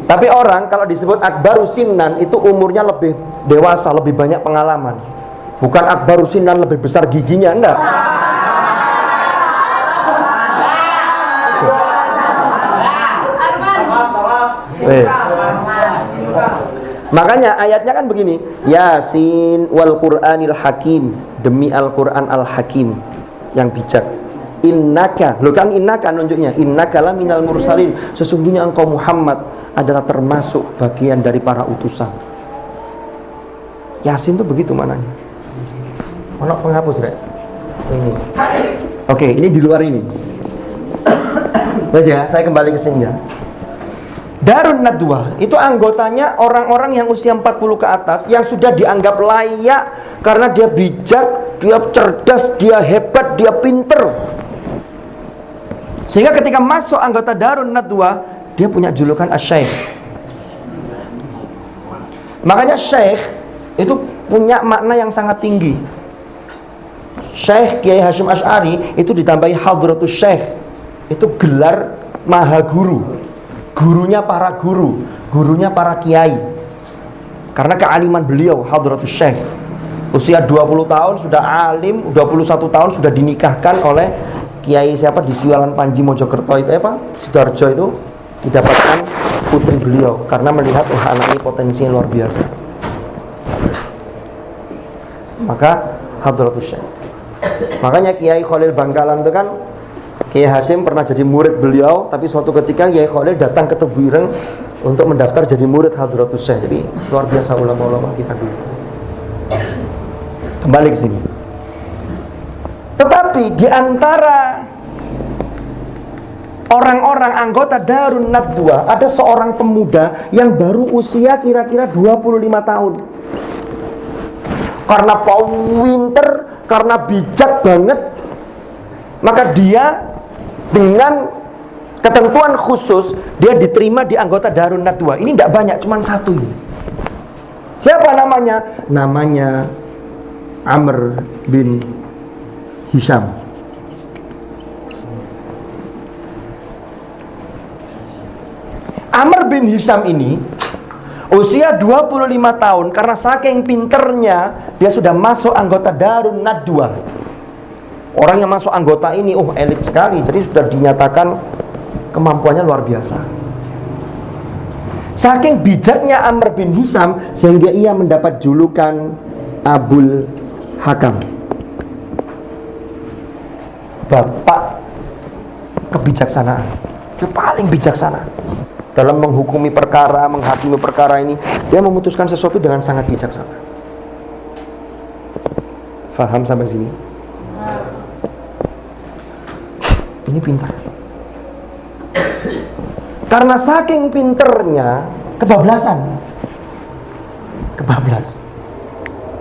Tapi orang kalau disebut akbaru sinan itu umurnya lebih dewasa, lebih banyak pengalaman. Bukan akbaru sinan lebih besar giginya, enggak. Makanya ayatnya kan begini, Yasin wal Qur'anil Hakim, demi Al-Qur'an Al-Hakim yang bijak. Innaka, lo kan innaka nunjuknya, innaka la minal mursalin, sesungguhnya engkau Muhammad adalah termasuk bagian dari para utusan. Yasin itu begitu mananya. Ono penghapus rek. Ini. Oke, ini di luar ini. Baca ya, saya kembali ke sini ya. Darun Nadwa itu anggotanya orang-orang yang usia 40 ke atas yang sudah dianggap layak karena dia bijak, dia cerdas, dia hebat, dia pinter. Sehingga ketika masuk anggota Darun Nadwa, dia punya julukan Asy-Syaikh. Makanya Syekh itu punya makna yang sangat tinggi. Syekh Kiai Hasyim Asy'ari itu ditambahi Hadratus Syekh. Itu gelar maha guru. Gurunya para guru, gurunya para kiai. Karena kealiman beliau Hadratus Syekh. Usia 20 tahun sudah alim, 21 tahun sudah dinikahkan oleh kiai siapa di Siwalan Panji Mojokerto itu apa? Sidoarjo itu didapatkan putri beliau karena melihat anak ini potensinya luar biasa. Maka Hadratus Syekh. Makanya Kiai Khalil Bangkalan itu kan Kiai Hasyim pernah jadi murid beliau, tapi suatu ketika Kiai Khalil datang ke Tebu Ireng untuk mendaftar jadi murid Hadratus Syekh. Jadi luar biasa ulama-ulama kita dulu. Kembali ke sini. Tetapi di antara orang-orang anggota Darun Nadwa ada seorang pemuda yang baru usia kira-kira 25 tahun. Karena pinter, karena bijak banget, maka dia dengan ketentuan khusus dia diterima di anggota Darun Nadwa. Ini tidak banyak, cuma satu ini. Siapa namanya? Namanya Amr bin Hisham. Amr bin Hisham ini usia 25 tahun, karena saking pinternya dia sudah masuk anggota Darun Nadwa. Orang yang masuk anggota ini elit sekali, jadi sudah dinyatakan kemampuannya luar biasa. Saking bijaknya Amr bin Hisham sehingga ia mendapat julukan Abul Hakam, bapak kebijaksanaan. Dia paling bijaksana dalam menghukumi perkara, menghakimi perkara ini. Dia memutuskan sesuatu dengan sangat bijaksana. Faham sampai sini? Ini pintar. Karena saking pinternya kebablasan. Kebablas.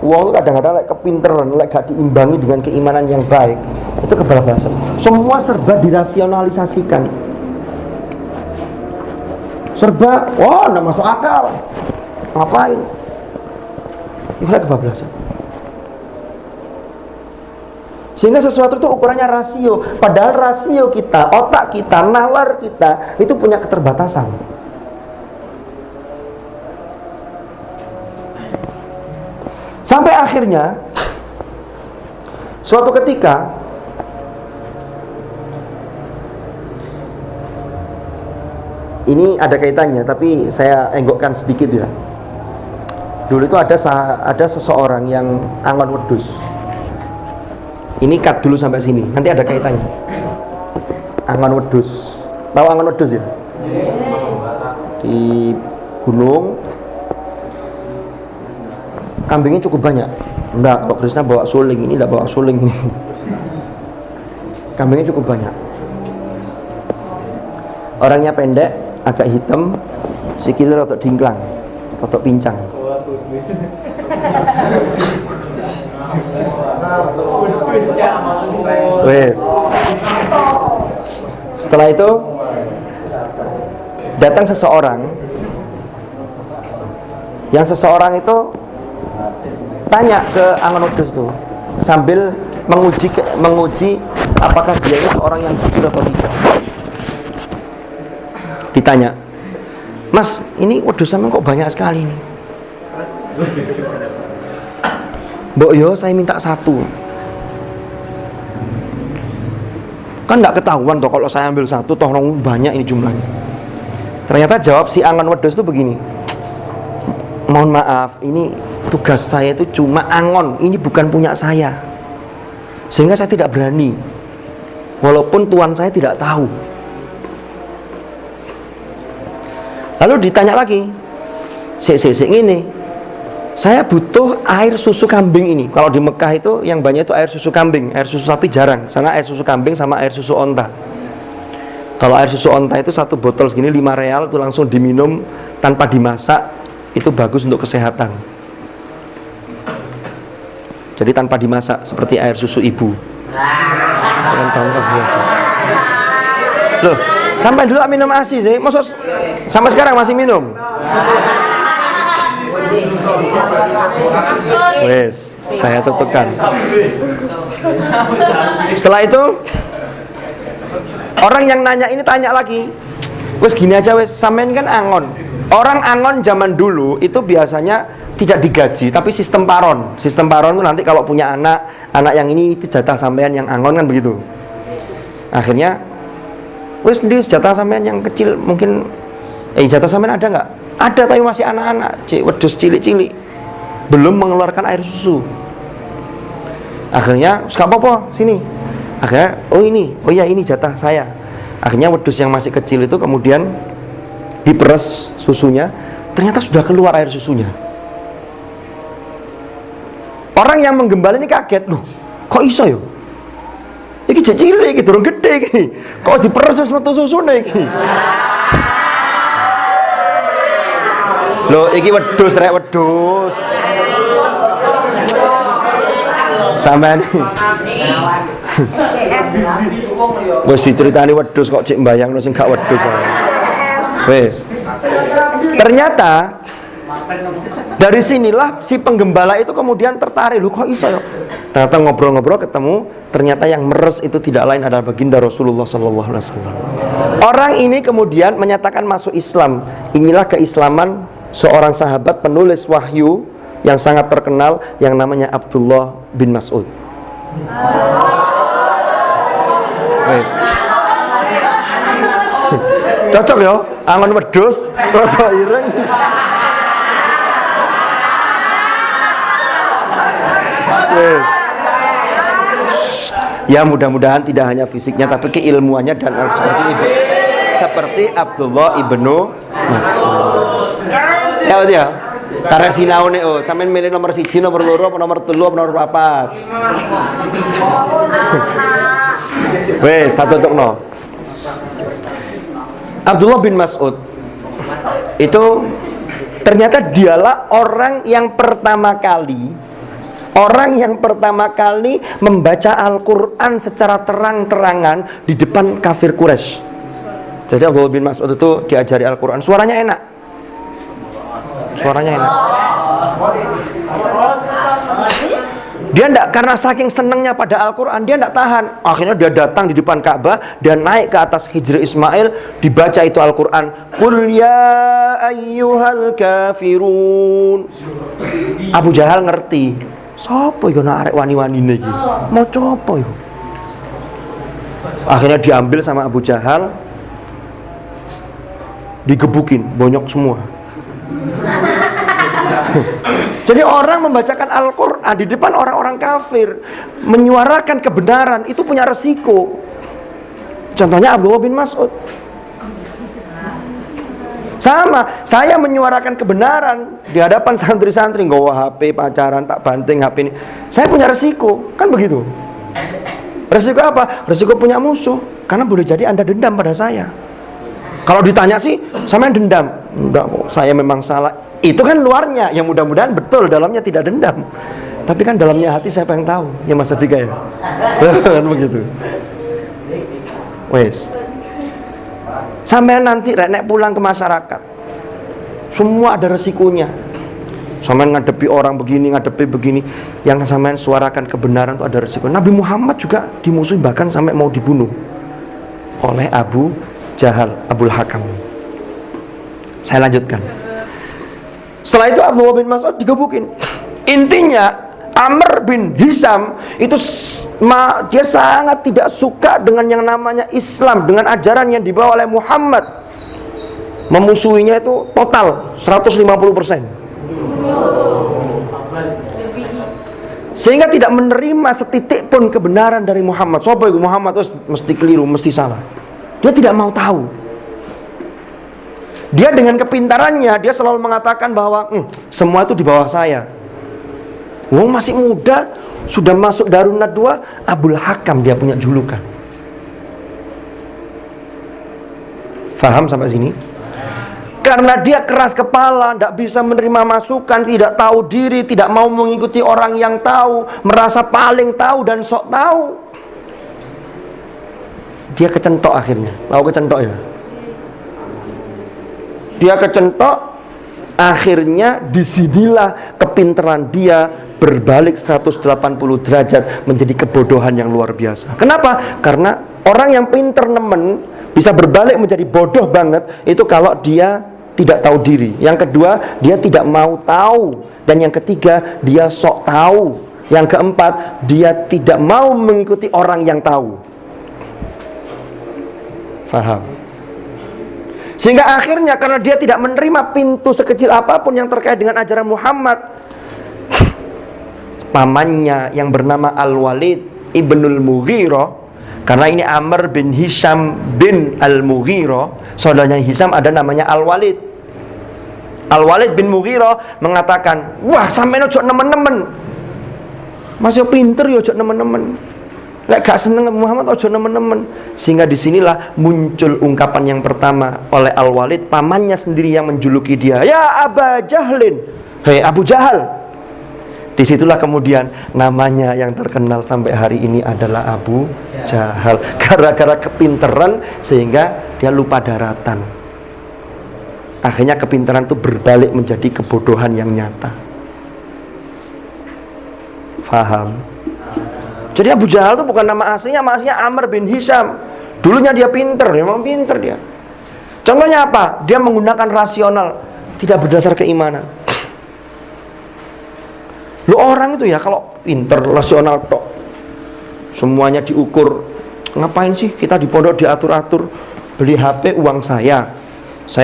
Uang itu kadang-kadang kepinteran, gak diimbangi dengan keimanan yang baik, itu kebablasan. Semua serba dirasionalisasikan. Serba, nggak masuk akal. Ngapain? Itulah kebablasan. Sehingga sesuatu itu ukurannya rasio. Padahal rasio kita, otak kita, nalar kita itu punya keterbatasan. Sampai akhirnya suatu ketika ini ada kaitannya, tapi saya enggokkan sedikit ya. Dulu itu ada seseorang yang angon wedhus. Ini cut dulu sampai sini, nanti ada kaitannya. Angon wedhus. Tahu angon wedhus ya? Di gunung kambingnya cukup banyak. Enggak, kalau Krishna bawa suling, ini enggak bawa suling ini. Kambingnya cukup banyak. Orangnya pendek, agak hitam, sikilnya rotok dingklang, rotok pincang. Wes. Setelah itu datang seseorang, yang seseorang itu tanya ke angon wedhus itu sambil menguji apakah dia itu seorang yang jujur atau tidak. Ditanya, "Mas, ini wedhus sampean kok banyak sekali nih?" "Mbok yo, saya minta satu." Kan nggak ketahuan toh kalau saya ambil satu, toh banyak ini jumlahnya. Ternyata jawab si angon wedhus itu begini, "Mohon maaf, ini tugas saya itu cuma angon, ini bukan punya saya, sehingga saya tidak berani, walaupun tuan saya tidak tahu." Lalu ditanya lagi, sik ini, "Saya butuh air susu kambing ini." Kalau di Mekah itu yang banyak itu air susu kambing, air susu sapi jarang. Sana air susu kambing sama air susu onta. Kalau air susu onta itu satu botol segini 5 real, itu langsung diminum tanpa dimasak, itu bagus untuk kesehatan. Jadi tanpa dimasak, seperti air susu ibu. Dengan tongkos biasa. Loh, sampai dulu minum ASI sih, maksud sampai sekarang masih minum? Wes, saya tutupkan. Setelah itu orang yang nanya ini tanya lagi, "Wes gini aja wes, sampean kan angon." Orang angon zaman dulu itu biasanya tidak digaji, tapi sistem paron. Sistem paron itu nanti kalau punya anak yang ini itu jatah sampean yang angon kan begitu. Akhirnya, "Wes di jatah sampean yang kecil mungkin jatah sampean ada nggak?" "Ada, tapi masih anak-anak, wedhus cilik-cilik, belum mengeluarkan air susu." Akhirnya, "Gak apa-apa, sini." Akhirnya, oh iya ini jatah saya." Akhirnya wedhus yang masih kecil itu kemudian diperes susunya, ternyata sudah keluar air susunya. Orang yang menggembala ini kaget, "Loh, kok iso ya? Iki cilik, iki durung gede iki. Kok diperes wis metu susune iki?" "Loh, iki wedhus rek, wedhus." Sampeyan wis diceritani wedhus kok cek mbayangno sing gak wedhus. Wes. Ternyata dari sinilah si penggembala itu kemudian tertarik, "Loh kok iso ya?" Ternyata ngobrol-ngobrol ketemu, ternyata yang meres itu tidak lain adalah baginda Rasulullah sallallahu alaihi wasallam. Orang ini kemudian menyatakan masuk Islam. Inilah keislaman seorang sahabat penulis wahyu yang sangat terkenal yang namanya Abdullah bin Mas'ud. Wes. Cocok ya, angon wedhus, rada ireng. Wes. Ya mudah-mudahan tidak hanya fisiknya tapi keilmuannya dan seperti itu. Seperti Abdullah ibnu Mas'ud. Ya. Karena sinaune sampean milih nomor 1, nomor 2, apa nomor 3, apa nomor 4. Wes, tak tutupno. Abdullah bin Mas'ud itu ternyata dialah orang yang pertama kali membaca Al-Quran secara terang-terangan di depan kafir Quraisy. Jadi Abdullah bin Mas'ud itu diajari Al-Quran, suaranya enak. Dia enggak, karena saking senangnya pada Al-Quran, dia enggak tahan. Akhirnya dia datang di depan Ka'bah, dia naik ke atas Hijri Ismail, dibaca itu Al-Quran. Qul ya ayyuhal kafirun. Abu Jahal ngerti. Sopo iku nak arek wani-wanine iki? Mau copo iku? Akhirnya diambil sama Abu Jahal, digebukin, bonyok semua. Jadi orang membacakan Al-Quran di depan orang-orang kafir, menyuarakan kebenaran, itu punya resiko. Contohnya Abdullah bin Mas'ud. Sama, saya menyuarakan kebenaran di hadapan santri-santri, nggawa HP, pacaran, tak banting HP ini. Saya punya resiko, kan begitu. Resiko apa? Resiko punya musuh, karena boleh jadi Anda dendam pada saya. Kalau ditanya sih, sama yang dendam. Enggak kok, saya memang salah. Itu kan luarnya, yang mudah-mudahan betul, dalamnya tidak dendam. Tapi kan dalamnya hati saya pengen tahu, ya Mas Adika ya. Kan begitu. Wes. Sampai nanti nek pulang ke masyarakat, semua ada resikonya. Sampai ngadepi orang begini, ngadepi begini, yang sampai suarakan kebenaran itu ada resiko. Nabi Muhammad juga dimusuhi, bahkan sampai mau dibunuh oleh Abu Jahal, Abul Hakam. Saya lanjutkan. Setelah itu Abdullah bin Mas'ud digebukin. Intinya Amr bin Hisham itu dia sangat tidak suka dengan yang namanya Islam, dengan ajaran yang dibawa oleh Muhammad. Memusuhinya itu total 150%. Sehingga tidak menerima setitik pun kebenaran dari Muhammad. Sopo iku Muhammad terus mesti keliru, mesti salah. Dia tidak mau tahu. Dia dengan kepintarannya, dia selalu mengatakan bahwa semua itu di bawah saya. Wong masih muda, sudah masuk Darun Nadwa, Abul Hakam dia punya julukan. Faham sampai sini? Karena dia keras kepala, tidak bisa menerima masukan, tidak tahu diri, tidak mau mengikuti orang yang tahu, merasa paling tahu dan sok tahu. Dia kecentok akhirnya. Tahu kecentok ya? Dia kecentok, akhirnya disinilah kepintaran dia berbalik 180 derajat menjadi kebodohan yang luar biasa. Kenapa? Karena orang yang pinter nemen bisa berbalik menjadi bodoh banget itu kalau dia tidak tahu diri. Yang kedua, dia tidak mau tahu. Dan yang ketiga, dia sok tahu. Yang keempat, dia tidak mau mengikuti orang yang tahu. Faham? Sehingga akhirnya karena dia tidak menerima pintu sekecil apapun yang terkait dengan ajaran Muhammad, pamannya yang bernama Al-Walid Ibnul Mughirah, karena ini Amr bin Hisham bin Al-Mughirah, saudaranya Hisham ada namanya Al-Walid. Al-Walid bin Mughirah mengatakan, wah sampeyan ojo nemen-nemen, masih pinter ya ojo nemen-nemen. Lek gak seneng Muhammad ojo nemen-nemen. Sehingga disinilah muncul ungkapan yang pertama oleh Al-Walid, pamannya sendiri yang menjuluki dia, ya Aba Jahlin, hei Abu Jahal. Disitulah kemudian namanya yang terkenal sampai hari ini adalah Abu Jahal. Gara-gara kepinteran sehingga dia lupa daratan. Akhirnya kepintaran itu berbalik menjadi kebodohan yang nyata. Faham? Jadi Abu Jahal itu bukan nama aslinya Amr bin Hisham. Dulunya dia pinter, memang pinter dia. Contohnya apa? Dia menggunakan rasional, tidak berdasar keimanan. Lo orang itu ya kalau pinter, rasional tok, semuanya diukur. Ngapain sih kita di pondok diatur-atur? Beli HP uang saya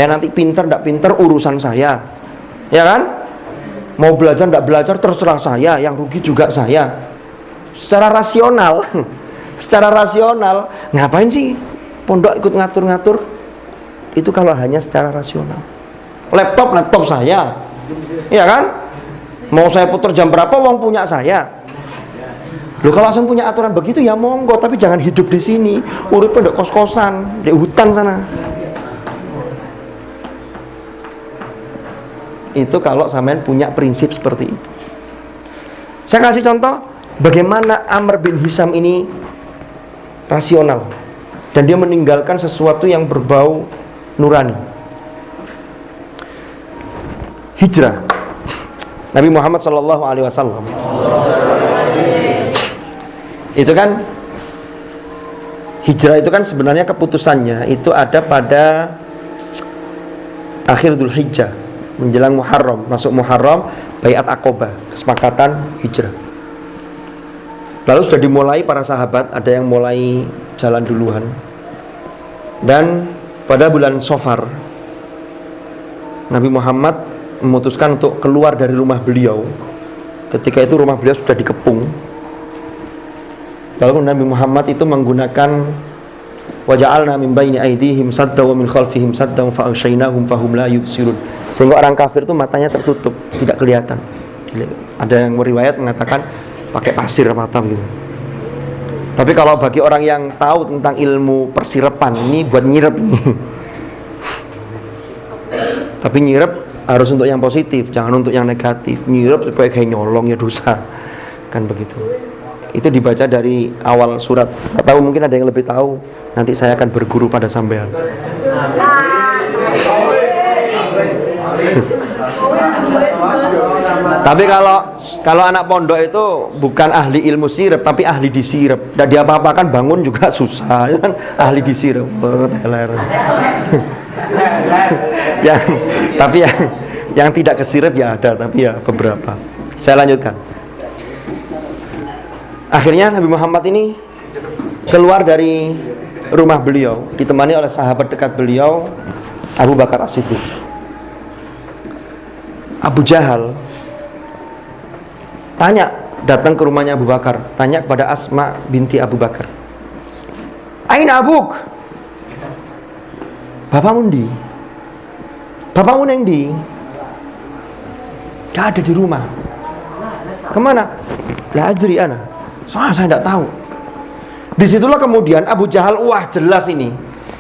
nanti pinter ndak pinter urusan saya, ya kan? Mau belajar ndak belajar terserah saya, yang rugi juga saya. Secara rasional, ngapain sih pondok ikut ngatur-ngatur? Itu kalau hanya secara rasional. Laptop saya, ya kan? Mau saya putar jam berapa, uang punya saya. Loh kalau langsung punya aturan begitu ya monggo, tapi jangan hidup di sini, urip pondok kos-kosan di hutan sana. Itu kalau sampean punya prinsip seperti itu. Saya kasih contoh bagaimana Amr bin Hisham ini rasional dan dia meninggalkan sesuatu yang berbau nurani. Hijrah Nabi Muhammad SAW Itu kan hijrah itu kan sebenarnya keputusannya itu ada pada akhir Dzulhijjah menjelang Muharram, masuk Muharram, Baiat Aqobah, kesepakatan hijrah. Lalu sudah dimulai para sahabat, ada yang mulai jalan duluan. Dan pada bulan Safar Nabi Muhammad memutuskan untuk keluar dari rumah beliau. Ketika itu rumah beliau sudah dikepung. Lalu Nabi Muhammad itu menggunakan waja'alna min baini aydihim sadda wa min khalfihim sadda fa aghshaynahum fahum la yubsirun. Sehingga orang kafir itu matanya tertutup, tidak kelihatan. Ada yang meriwayat mengatakan pakai pasir mata gitu. Tapi kalau bagi orang yang tahu tentang ilmu persirapan, ini buat nyirep nih. Tapi nyirep harus untuk yang positif, jangan untuk yang negatif. Nyirep supaya kayak nyolong ya dosa. Kan begitu. Itu dibaca dari awal surat. Nggak tahu, mungkin ada yang lebih tahu. Nanti saya akan berguru pada sampean. Tapi kalau anak pondok itu bukan ahli ilmu sirep, tapi ahli disirep. Dan dia apa-apakan bangun juga susah, kan ahli disirep. Tapi yang tidak kesirep ya ada, tapi ya beberapa. Saya lanjutkan. Akhirnya Nabi Muhammad ini keluar dari rumah beliau, ditemani oleh sahabat dekat beliau, Abu Bakar As-Siddiq. Abu Jahal datang ke rumahnya Abu Bakar, tanya kepada Asma binti Abu Bakar, "Aina abuk?" Bapakmu ndi? Bapakmu neng ndi? Gak ada di rumah. Kemana? La adri ana. Soalnya saya tidak tahu. Disitulah kemudian Abu Jahal, wah jelas ini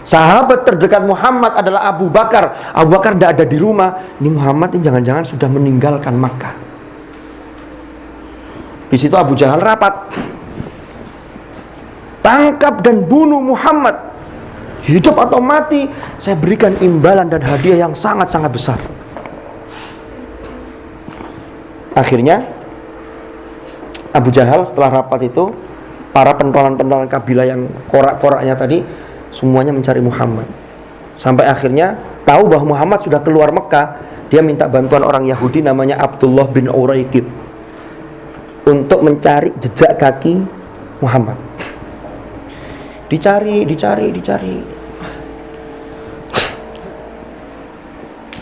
sahabat terdekat Muhammad adalah Abu Bakar. Abu Bakar tidak ada di rumah. Ini Muhammad ini jangan-jangan sudah meninggalkan Makkah. Di situ Abu Jahal rapat. Tangkap dan bunuh Muhammad. Hidup atau mati, saya berikan imbalan dan hadiah yang sangat-sangat besar. Akhirnya Abu Jahal setelah rapat itu, para pentolan-pentolan kabilah yang korak-koraknya tadi semuanya mencari Muhammad. Sampai akhirnya tahu bahwa Muhammad sudah keluar Mekah, dia minta bantuan orang Yahudi namanya Abdullah bin Uraikid untuk mencari jejak kaki Muhammad. Dicari.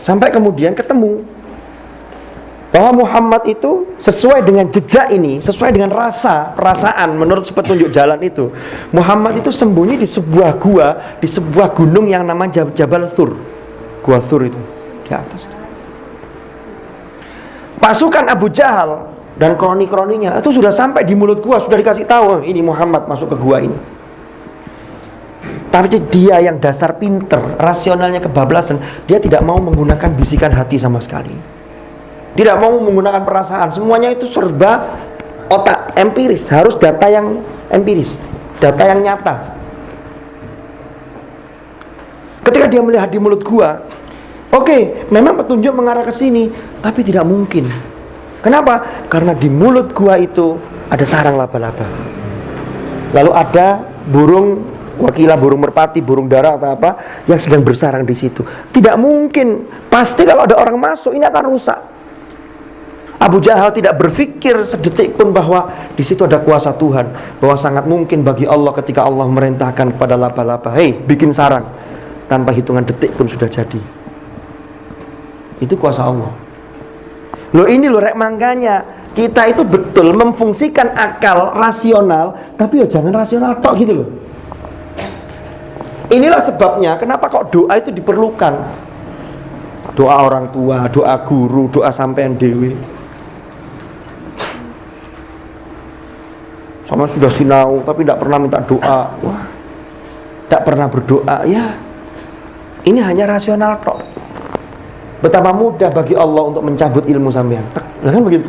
Sampai kemudian ketemu bahwa Muhammad itu sesuai dengan jejak ini, sesuai dengan perasaan menurut petunjuk jalan itu, Muhammad itu sembunyi di sebuah gua, di sebuah gunung yang namanya Jabal Thur. Gua Thur itu di atas. Pasukan Abu Jahal dan kroni-kroninya itu sudah sampai di mulut gua, sudah dikasih tahu ini Muhammad masuk ke gua ini. Tapi dia yang dasar pinter, rasionalnya kebablasan, dia tidak mau menggunakan bisikan hati sama sekali. Tidak mau menggunakan perasaan, semuanya itu serba otak, empiris, harus data yang empiris, data yang nyata. Ketika dia melihat di mulut gua, oke, memang petunjuk mengarah ke sini, tapi tidak mungkin. Kenapa? Karena di mulut gua itu ada sarang laba-laba. Lalu ada burung wakilah, burung merpati, burung dara atau apa yang sedang bersarang di situ. Tidak mungkin, pasti kalau ada orang masuk ini akan rusak. Abu Jahal tidak berpikir sedetik pun bahwa di situ ada kuasa Tuhan, bahwa sangat mungkin bagi Allah ketika Allah memerintahkan kepada laba-laba, "Hei, bikin sarang." Tanpa hitungan detik pun sudah jadi. Itu kuasa Allah. Loh ini loh rek, makanya kita itu betul memfungsikan akal rasional, tapi ya jangan rasional tok gitu loh. Inilah sebabnya kenapa kok doa itu diperlukan. Doa orang tua, doa guru, doa sampean dewe. Sama sudah sinau tapi tidak pernah minta doa. Wah, tidak pernah berdoa. Ya, ini hanya rasional tok. Betapa mudah bagi Allah untuk mencabut ilmu sampean. Lah kan begitu.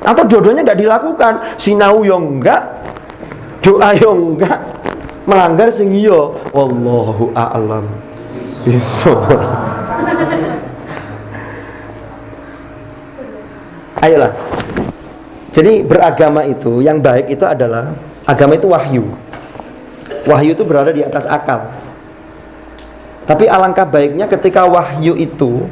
Atau dua-duanya tidak dilakukan. Sinau yang enggak, doa yang enggak, melanggar sing iya. Wallahu a'lam bishawab. Ayolah. Jadi beragama itu, yang baik itu adalah agama itu wahyu. Wahyu itu berada di atas akal. Tapi alangkah baiknya ketika wahyu itu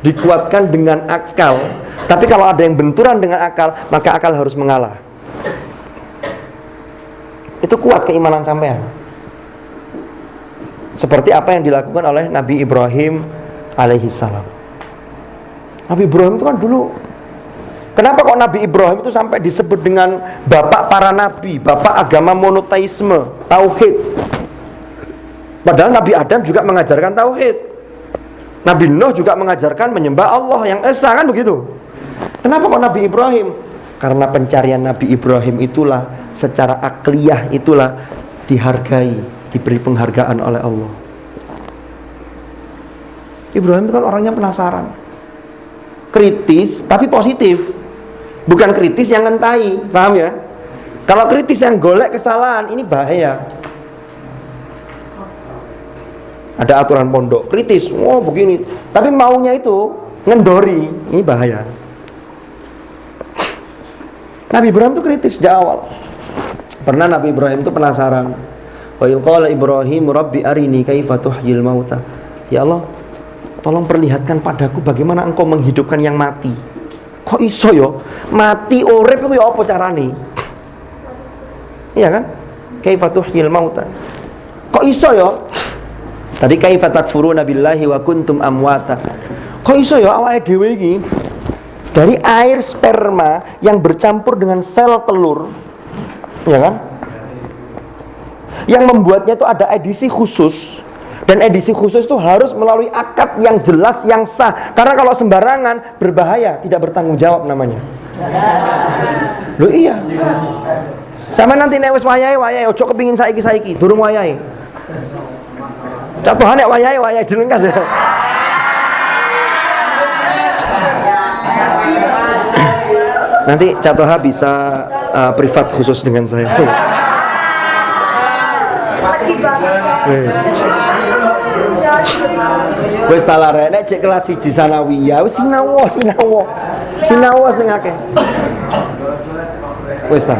dikuatkan dengan akal. Tapi kalau ada yang benturan dengan akal, maka akal harus mengalah. Itu kuat keimanan sampean. Seperti apa yang dilakukan oleh Nabi Ibrahim alaihissalam. Nabi Ibrahim itu kan dulu, kenapa kok Nabi Ibrahim itu sampai disebut dengan bapak para nabi, bapak agama monoteisme, tauhid? Padahal Nabi Adam juga mengajarkan tauhid. Nabi Nuh juga mengajarkan menyembah Allah yang esa, kan begitu? Kenapa kok Nabi Ibrahim? Karena pencarian Nabi Ibrahim itulah, secara akliyah itulah dihargai, diberi penghargaan oleh Allah. Ibrahim itu kan orangnya penasaran, kritis tapi positif, bukan kritis yang ngentai, paham ya? Kalau kritis yang golek kesalahan, ini bahaya. Ada aturan pondok, kritis, oh begini, tapi maunya itu ngendori, ini bahaya. Nabi Ibrahim itu kritis dari awal. Pernah Nabi Ibrahim itu penasaran. Wa qala Ibrahim Rabbi arini kaifa tuhyil mauta. Ya Allah, tolong perlihatkan padaku bagaimana engkau menghidupkan yang mati. Kok iso yo? Mati urip iku yo apa carane? Iya kan? Kaifa tuhyil mauta. Kok iso yo? Tadi kaifa takfuruna billahi wa kuntum amwata. Kok iso yo awake dhewe iki dari air sperma yang bercampur dengan sel telur, ya kan? Yang membuatnya itu ada edisi khusus. Dan edisi khusus itu harus melalui akad yang jelas, yang sah. Karena kalau sembarangan, berbahaya, tidak bertanggung jawab namanya. Loh iya. Sama nanti nek wis wayahe, ojo kepingin saiki, durung wayahe. Contohane nek wayahe dilengkas ya. Nanti Catoha bisa privat khusus dengan saya. Wis talare nek cek kelas 1 sanawiyah wis sinawa sing akeh. Wis ta.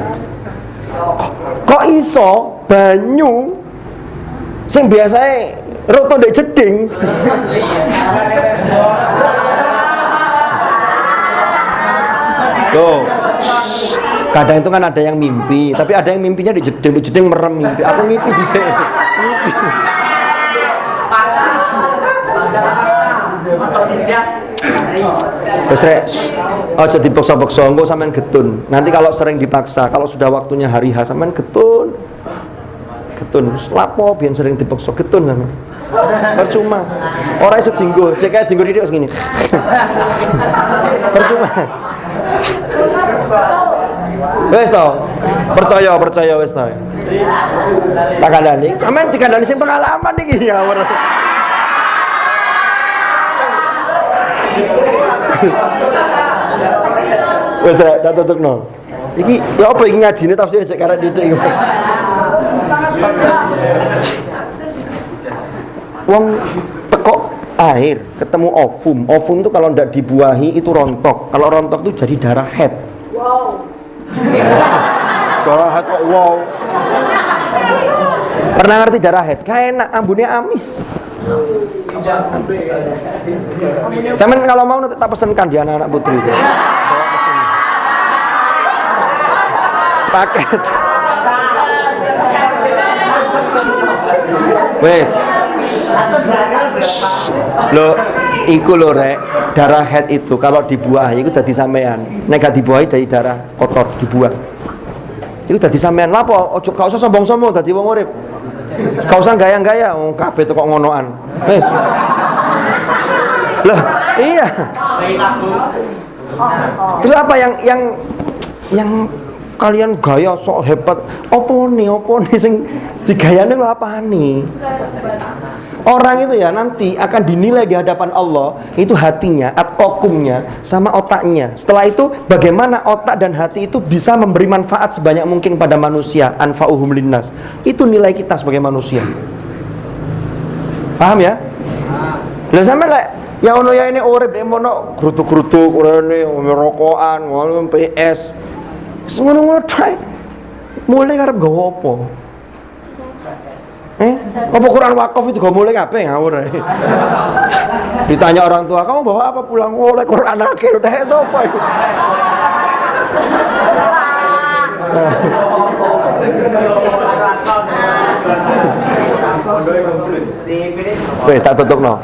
Kok iso banyu sing biasae roto ndek jeding. Loh, kadang itu kan ada yang mimpi, tapi ada yang mimpinya di jeding merem mimpi. Aku mimpi di sini. Wes rek, aja dipaksa-paksa, engko sampean getun. Nanti kalau sering dipaksa, kalau sudah waktunya hari H sampean getun. Lapo biyen sering dipaksa getun sampean. Percuma. Ora iso dinggo, cek ae dinggo didik segini. Percuma. Wes to, percaya wes to. Tak kandhani, sampean dikandhani sing pengalaman iki ya. Wes rek, tak tutupno. Iki ya apa iki ngajine tafsir cek karek didik iki. Wong teko air ketemu ovum. Ovum itu kalau tidak dibuahi itu rontok. Kalau rontok itu jadi darah head. Wow. Darah head kok wow. Pernah ngerti darah head? Kayak enak, ambune amis. Sampeyan kalau mau nanti tak pesenkan di anak-anak putri itu. Paket. Wes. Lo iku lho rek, darah head itu kalau dibuahi itu dadi sampean. Nek gak dibuahi dari darah kotor dibuang. Iku dadi sampean. Lha apa? Ojo gak usah sombong-sombong dadi wong urip. Gak usah gaya-gaya wong kabeh kok ngonoan. Wes. Lah, iya. Terus apa yang kalian gaya sok hebat? Opo nih sing digayane lho apane? Orang itu ya nanti akan dinilai di hadapan Allah itu hatinya, atqakumnya sama otaknya. Setelah itu bagaimana otak dan hati itu bisa memberi manfaat sebanyak mungkin pada manusia, anfa'uhum linnas. Itu nilai kita sebagai manusia. Paham ya? Lah sampe lek ya ono ya ini urip nek mono grutuk-grutuk urene rokokan, ngono PS. Wis ngono-ngono tae. Mulai karep nggawa apa? Apa Quran wakaf itu gak mulai kabeh ngawur ae. Ditanya orang tua, "Kamu bawa apa pulang?" Oleh Quran akhir udah sapa itu? Wes tak tutupno.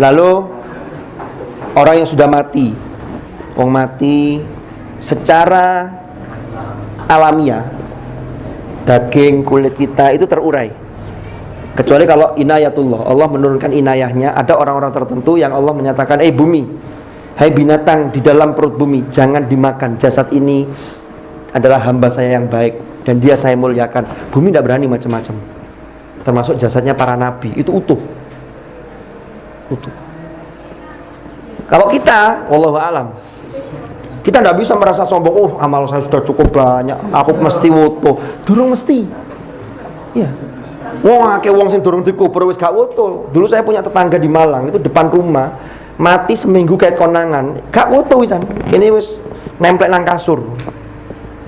Lalu orang yang sudah mati, wong mati secara alamiah daging kulit kita itu terurai. Kecuali kalau inayatullah, Allah menurunkan inayahnya. Ada orang-orang tertentu yang Allah menyatakan, bumi, hai binatang di dalam perut bumi, jangan dimakan. Jasad ini adalah hamba saya yang baik dan dia saya muliakan. Bumi tidak berani macam-macam. Termasuk jasadnya para nabi, itu utuh. Kalau kita, wallahu a'lam, kita tidak bisa merasa sombong. Amal saya sudah cukup banyak, aku mesti utuh. Durung mesti. Iya. Wong sing durung dikubur wis gak utuh. Dulu saya punya tetangga di Malang, itu depan rumah, mati seminggu kayak konangan, gak utuh wisan. Ini wis nemplek nang kasur.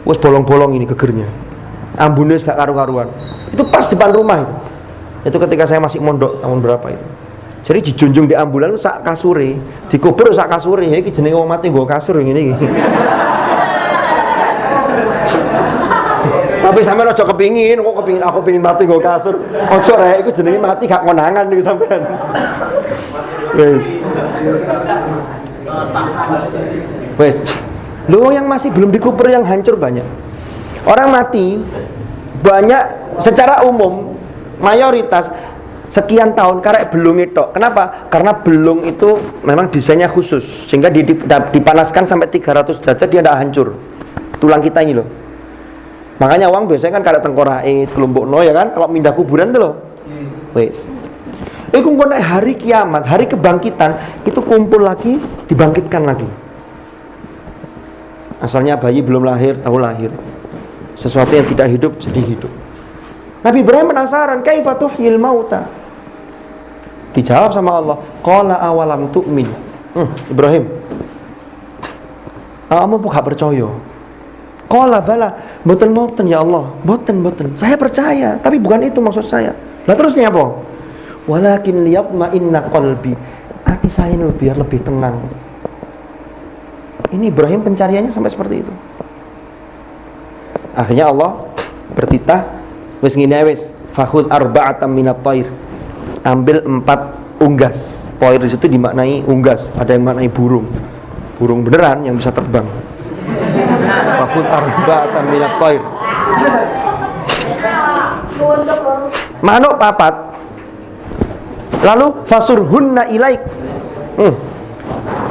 Wis bolong-bolong ini gegernya. Ambune wis gak karu-karuan. Itu pas depan rumah itu. Itu ketika saya masih mondok tahun berapa itu. Jadi dijunjung di ambulan itu sak kasure, dikubur sak kasure. Iki jenenge wong mati nggo kasur ngene iki. Tapi sampean aja kepingin, kok kepingin aku pengin mati nggo kasur. Ojo rek, iku jenenge mati gak konangan iki sampean. Wes. Loh, yang masih belum dikubur yang hancur banyak. Orang mati banyak secara umum mayoritas sekian tahun karek belung itu. Kenapa? Karena belung itu memang desainnya khusus sehingga dipanaskan sampai 300 derajat dia tidak hancur. Tulang kita ini loh. Makanya orang biasanya kan karek tengkorak kelompokno ya kan, kalau pindah kuburan tuh loh. Wes. Iku ngono hari kiamat, hari kebangkitan, itu kumpul lagi, dibangkitkan lagi. Asalnya bayi belum lahir, tahu lahir. Sesuatu yang tidak hidup jadi hidup. Nabi Ibrahim penasaran, kaifa tuhyil mauta? Dijawab sama Allah, qala awalam tu'min. Ibrahim, kamu gak percaya? Qala bala, mboten ya Allah, mboten. Saya percaya, tapi bukan itu maksud saya. Lah terusnya apa? Walakin liyatma'inna qalbi. Hati saya ini biar lebih tenang. Ini Ibrahim pencariannya sampai seperti itu. Akhirnya Allah bertitah, wis ngene wis, fakhud arba'atan minat thair. Ambil 4 unggas. Thair di situ dimaknai unggas, ada yang maknai burung. Burung beneran yang bisa terbang. Fakhud arba'atan minat thair. Manuk 4. Lalu fasurhunna ilaik.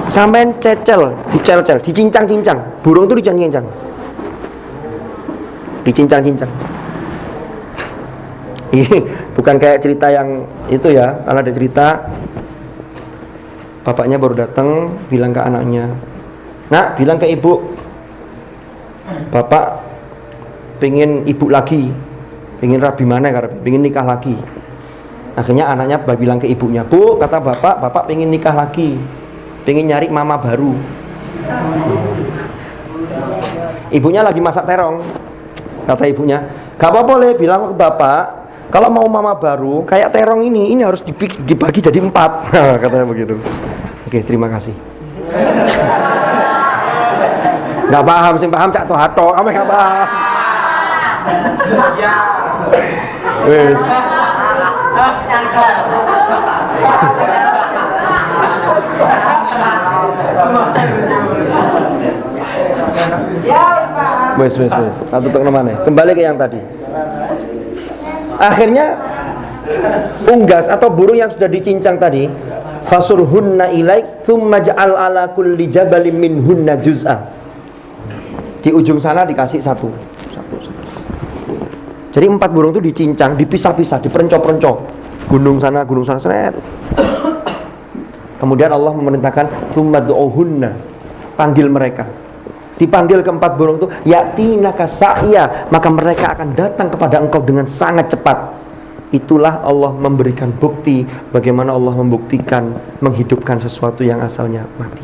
Sampean dicel-cel, dicincang-cincang. Burung itu dicincang-cincang. Ini bukan kayak cerita yang itu ya. Kalau ada cerita bapaknya baru datang bilang ke anaknya, "Nak, bilang ke ibu, bapak pengen ibu lagi, pengen rabi mana karena pengen nikah lagi." Akhirnya anaknya bilang ke ibunya, "Bu, kata bapak pengen nikah lagi, pengen nyari mama baru." Ibunya lagi masak terong. Kata ibunya, "Gak apa-apa Le, bilang ke bapak, kalau mau mama baru kayak terong ini harus dibagi jadi 4." Katanya begitu. Oke, terima kasih. Gak paham, sing paham cak tohato, kamu gak paham. Wes. Wes. Tak tutup namanya. Kembali ke yang tadi. Akhirnya unggas atau burung yang sudah dicincang tadi, fasurhunna ilaik thumma ja'al ala kulli jabalin minhunna juz'a. Di ujung sana dikasih satu. Jadi 4 burung itu dicincang, dipisah-pisah, diperencok-perencok. Gunung sana, seret. Kemudian Allah memerintahkan thumma du'uhunna, panggil mereka. Dipanggil ke 4 burung itu, yatinaka sa'ya, maka mereka akan datang kepada engkau dengan sangat cepat. Itulah Allah memberikan bukti bagaimana Allah membuktikan menghidupkan sesuatu yang asalnya mati.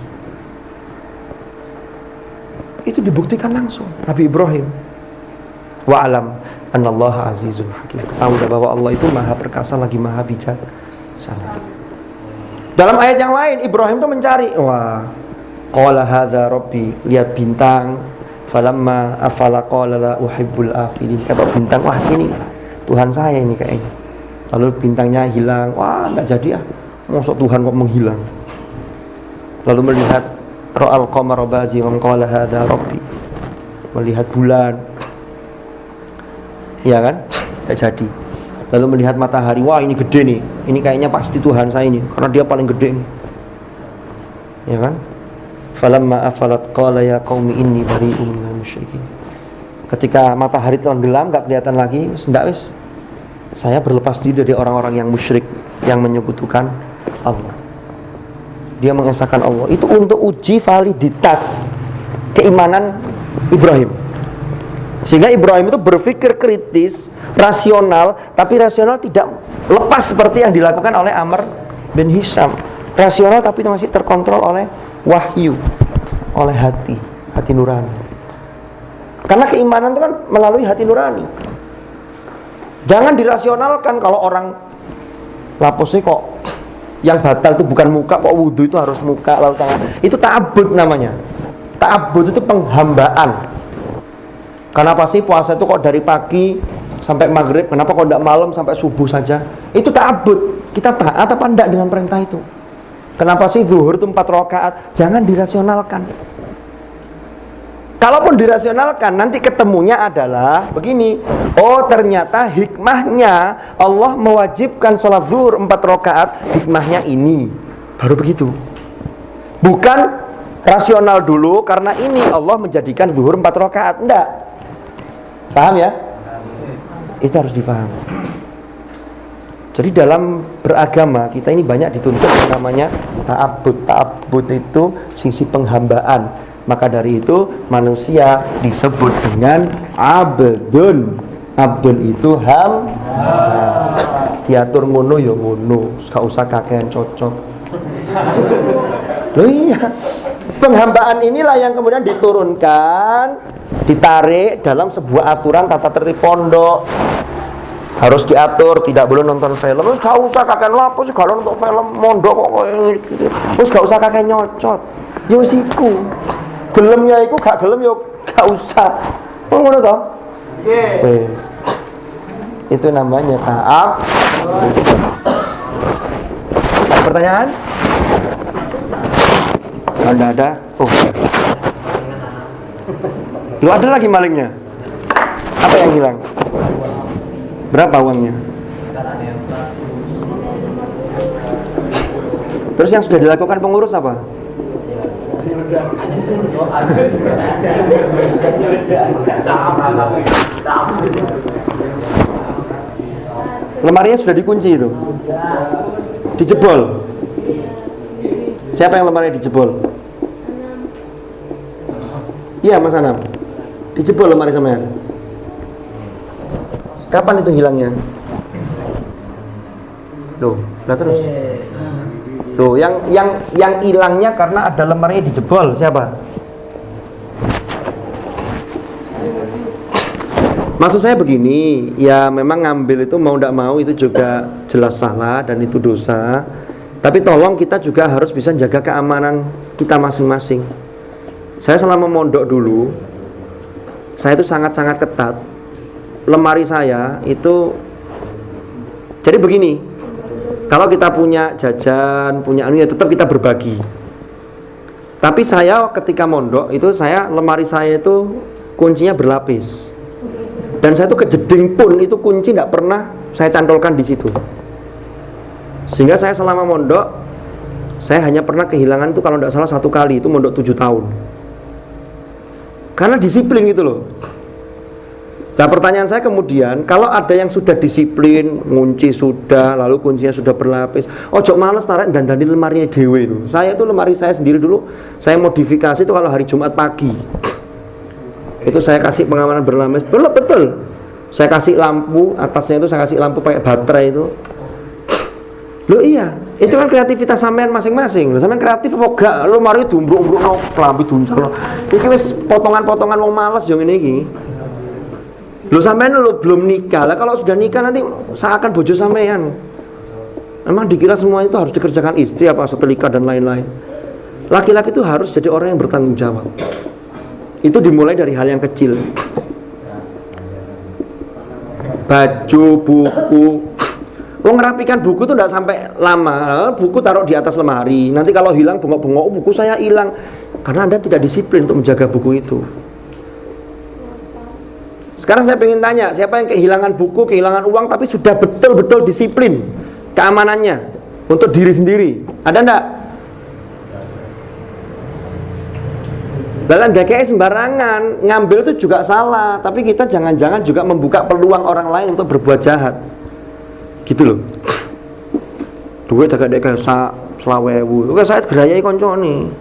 Itu dibuktikan langsung Nabi Ibrahim. Wa'alam anallaha azizun hakim. Tahu bahwa Allah itu maha perkasa lagi maha bijaksana. Dalam ayat yang lain Ibrahim itu mencari, wah, qala hadza rabbi, lihat bintang, falamma afala qala la uhibbul afilin. Kata bintang, wah ini Tuhan saya ini kayaknya. Lalu bintangnya hilang, wah enggak jadi masa Tuhan kok menghilang. Lalu melihat ra'al qamara bazigham qala hadza rabbi, melihat bulan, ya kan, enggak jadi. Lalu melihat matahari, wah ini gede nih, ini kayaknya pasti Tuhan saya ini, karena dia paling gede nih, ya kan. Falamma afalat qala ya qaumi inni bari'un minal musyrikin. Ketika matahari tenggelam enggak kelihatan lagi, enggak wis, saya berlepas diri dari orang-orang yang musyrik, yang menyekutukan Allah. Dia mengesahkan Allah. Itu untuk uji validitas keimanan Ibrahim. Sehingga Ibrahim itu berpikir kritis, rasional, tapi rasional tidak lepas seperti yang dilakukan oleh Amr bin Hisham. Rasional tapi masih terkontrol oleh wahyu, oleh hati nurani. Karena keimanan itu kan melalui hati nurani. Jangan dirasionalkan. Kalau orang lapusnya kok yang batal itu bukan muka, kok wudhu itu harus muka lalu tangan, itu ta'abbud namanya. Ta'abbud itu penghambaan. Kenapa sih puasa itu kok dari pagi sampai maghrib, kenapa kok tidak malam sampai subuh saja? Itu ta'abbud. Kita taat apa enggak dengan perintah itu? Kenapa sih zuhur itu 4 rakaat? Jangan dirasionalkan. Kalaupun dirasionalkan, nanti ketemunya adalah begini. Oh, ternyata hikmahnya Allah mewajibkan sholat zuhur 4 rakaat. Hikmahnya ini. Baru begitu. Bukan rasional dulu, karena ini Allah menjadikan zuhur 4 rakaat. Enggak. Paham ya? Itu harus dipahami. Jadi dalam beragama kita ini banyak dituntut yang namanya ta'abbud. Ta'abbud itu sisi penghambaan. Maka dari itu manusia disebut dengan abdun. Abdun itu diatur ngono ya ngono, gak usah kakean cocok. Loh iya, penghambaan inilah yang kemudian diturunkan, ditarik dalam sebuah aturan tata tertib pondok. Harus diatur, tidak boleh nonton film. Terus gak usah kakean lapus, gak nonton film mondok kok gitu. Terus gak usah kakean nyocot. Yo siku. Gelemnya itu gak gelem yo gak usah. Oh ngono toh? Nggih. Itu namanya ta'ab. Ada pertanyaan? Kalau ada, oh. Lu ada lagi malingnya? Apa yang hilang? Berapa uangnya? Terus yang sudah dilakukan pengurus apa? Lemarinya sudah dikunci itu? Dijebol? Siapa yang lemarinya dijebol? Iya Mas Anam. Dijebol lemari sampean. Kapan itu hilangnya? Loh, lah terus. Loh, yang hilangnya karena ada lemarinya dijebol, siapa? Maksud saya begini, ya memang ngambil itu mau tidak mau itu juga jelas salah dan itu dosa. Tapi tolong kita juga harus bisa jaga keamanan kita masing-masing. Saya selama mondok dulu, saya itu sangat-sangat ketat. Lemari saya itu, jadi begini, kalau kita punya jajan, punya anu ya tetap kita berbagi. Tapi saya ketika mondok itu lemari saya itu kuncinya berlapis. Dan saya tuh kejeding pun itu kunci tidak pernah saya cantolkan di situ. Sehingga saya selama mondok saya hanya pernah kehilangan itu kalau tidak salah 1 kali, itu mondok 7 tahun. Karena disiplin gitu loh. Nah pertanyaan saya kemudian, kalau ada yang sudah disiplin, ngunci sudah, lalu kuncinya sudah berlapis, ojo males tarik dan lemarinya dewe itu. Saya itu lemari saya sendiri dulu, saya modifikasi itu kalau hari Jumat pagi. Itu saya kasih pengamanan berlapis, betul. Saya kasih lampu, atasnya itu saya kasih lampu pakai baterai itu. Loh iya, itu kan kreativitas sampean masing-masing. Loh sampean kreatif apa gak? Lo mari dumbruk-dumbruk no kelambi duncal. Iki wis potongan-potongan wong males yo ngene iki. Loh sampean lo belum nikah. Lah kalau sudah nikah nanti seakan bojo sampean. Emang dikira semua itu harus dikerjakan istri apa setelika dan lain-lain. Laki-laki itu harus jadi orang yang bertanggung jawab. Itu dimulai dari hal yang kecil. Baju, buku. Ngerapikan buku itu tidak sampai lama. Buku taruh di atas lemari. Nanti kalau hilang bengok-bengok, buku saya hilang. Karena Anda tidak disiplin untuk menjaga buku itu. Sekarang saya ingin tanya, siapa yang kehilangan buku, kehilangan uang, tapi sudah betul-betul disiplin keamanannya untuk diri sendiri? Ada enggak? Dalam GKI sembarangan, ngambil itu juga salah. Tapi kita jangan-jangan juga membuka peluang orang lain untuk berbuat jahat. Gitu loh. Duit agak-agak kayak selawewu. Oke saya gerayai koncone.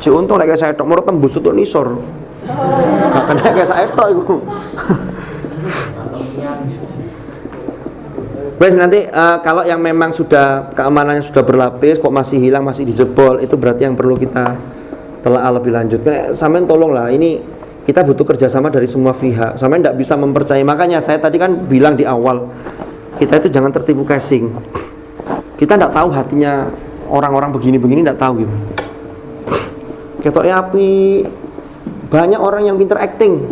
Si untung kayak saya tok, mau tembus untuk nisor. Bahkan kayak saya tok itu. Wes nanti kalau yang memang sudah keamanannya sudah berlapis, kok masih hilang, masih dijebol, itu berarti yang perlu kita telah lebih lanjut. Sampean tolonglah, ini kita butuh kerjasama dari semua pihak. Sampean tidak bisa mempercayai. Makanya saya tadi kan bilang di awal, kita itu jangan tertipu casing. Kita tidak tahu hatinya orang-orang begini-begini, tidak tahu gitu. Ketoknya api, banyak orang yang pintar acting.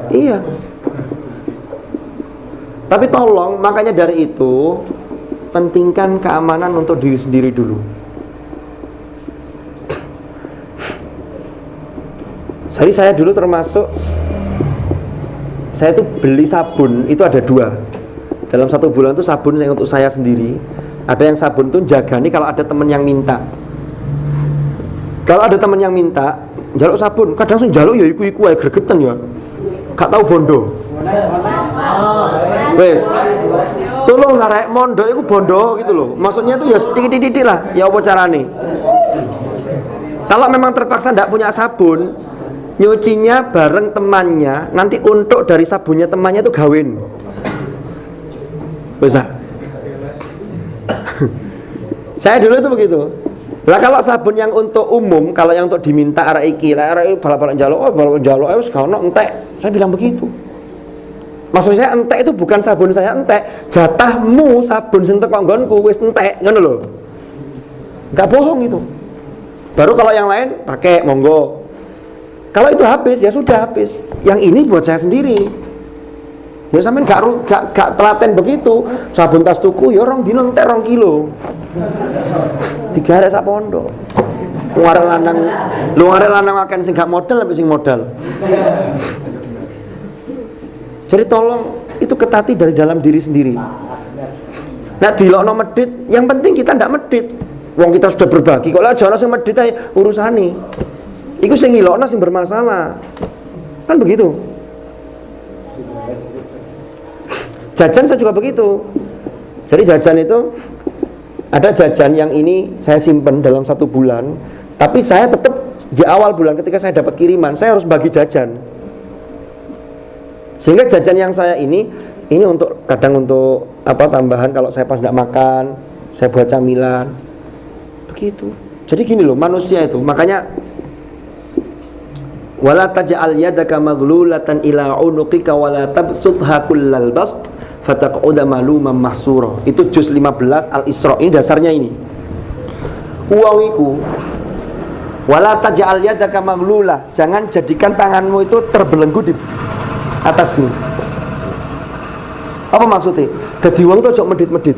Iya. Tapi tolong, makanya dari itu pentingkan keamanan untuk diri sendiri dulu. Jadi saya dulu termasuk, saya itu beli sabun itu ada 2. Dalam 1 bulan itu sabun yang untuk saya sendiri. Ada yang sabun itu jagani kalau ada teman yang minta. Kalau ada teman yang minta jaluk sabun, kadang sing jaluk ya iku-iku ae gregetan ya. Gak tahu bondo. Wes. Tolong ngarek mondo iku bondo gitu loh. Maksudnya itu ya titik-titik lah, ya apa carane. Kalau memang terpaksa ndak punya sabun, nyucinya bareng temannya, nanti untuk dari sabunnya temannya itu gawin. Bisa. Saya dulu itu begitu. Lah kalau sabun yang untuk umum, kalau yang untuk diminta arek iki, arek iki bal-balan njaluk, oh bal-balan njaluk wis gak ono entek. Saya bilang begitu. Maksud saya entek itu bukan sabun saya entek, jatahmu sabun sing teko nggonku wis entek, ngono lho. Enggak bohong itu. Baru kalau yang lain pakai monggo. Kalau itu habis ya sudah habis. Yang ini buat saya sendiri. Ya sampean gak telaten begitu. Sabun tas tuku ya rong dino entek 2 kilo. 3 arek sak pondok. Lu arek lanang akan sing gak modal tapi sing modal. Jadi tolong itu ketati dari dalam diri sendiri. Nah dilokno medit, yang penting kita ndak medit. Wong kita sudah berbagi, kok lah jono sing medit ae urusane. Iku sing ngilokno sing bermasalah. Kan begitu. Jajan saya juga begitu. Jadi jajan itu ada jajan yang ini saya simpen dalam 1 bulan, tapi saya tetap di awal bulan ketika saya dapat kiriman, saya harus bagi jajan. Sehingga jajan yang saya ini untuk kadang untuk tambahan kalau saya pas tidak makan, saya buat camilan. Begitu. Jadi gini loh manusia itu, makanya wala taj'al yadaka maghlulatan ila unuqika wala tabsutha kullal bast fataq'uda maluman mahsura. Itu juz 15 Al-Isra. Ini dasarnya ini. Uwawiku wala taj'al yadaka maghlulah. Jangan jadikan tanganmu itu terbelenggu di atasmu. Apa maksudnya? Dadi wong itu ojo medit-medit.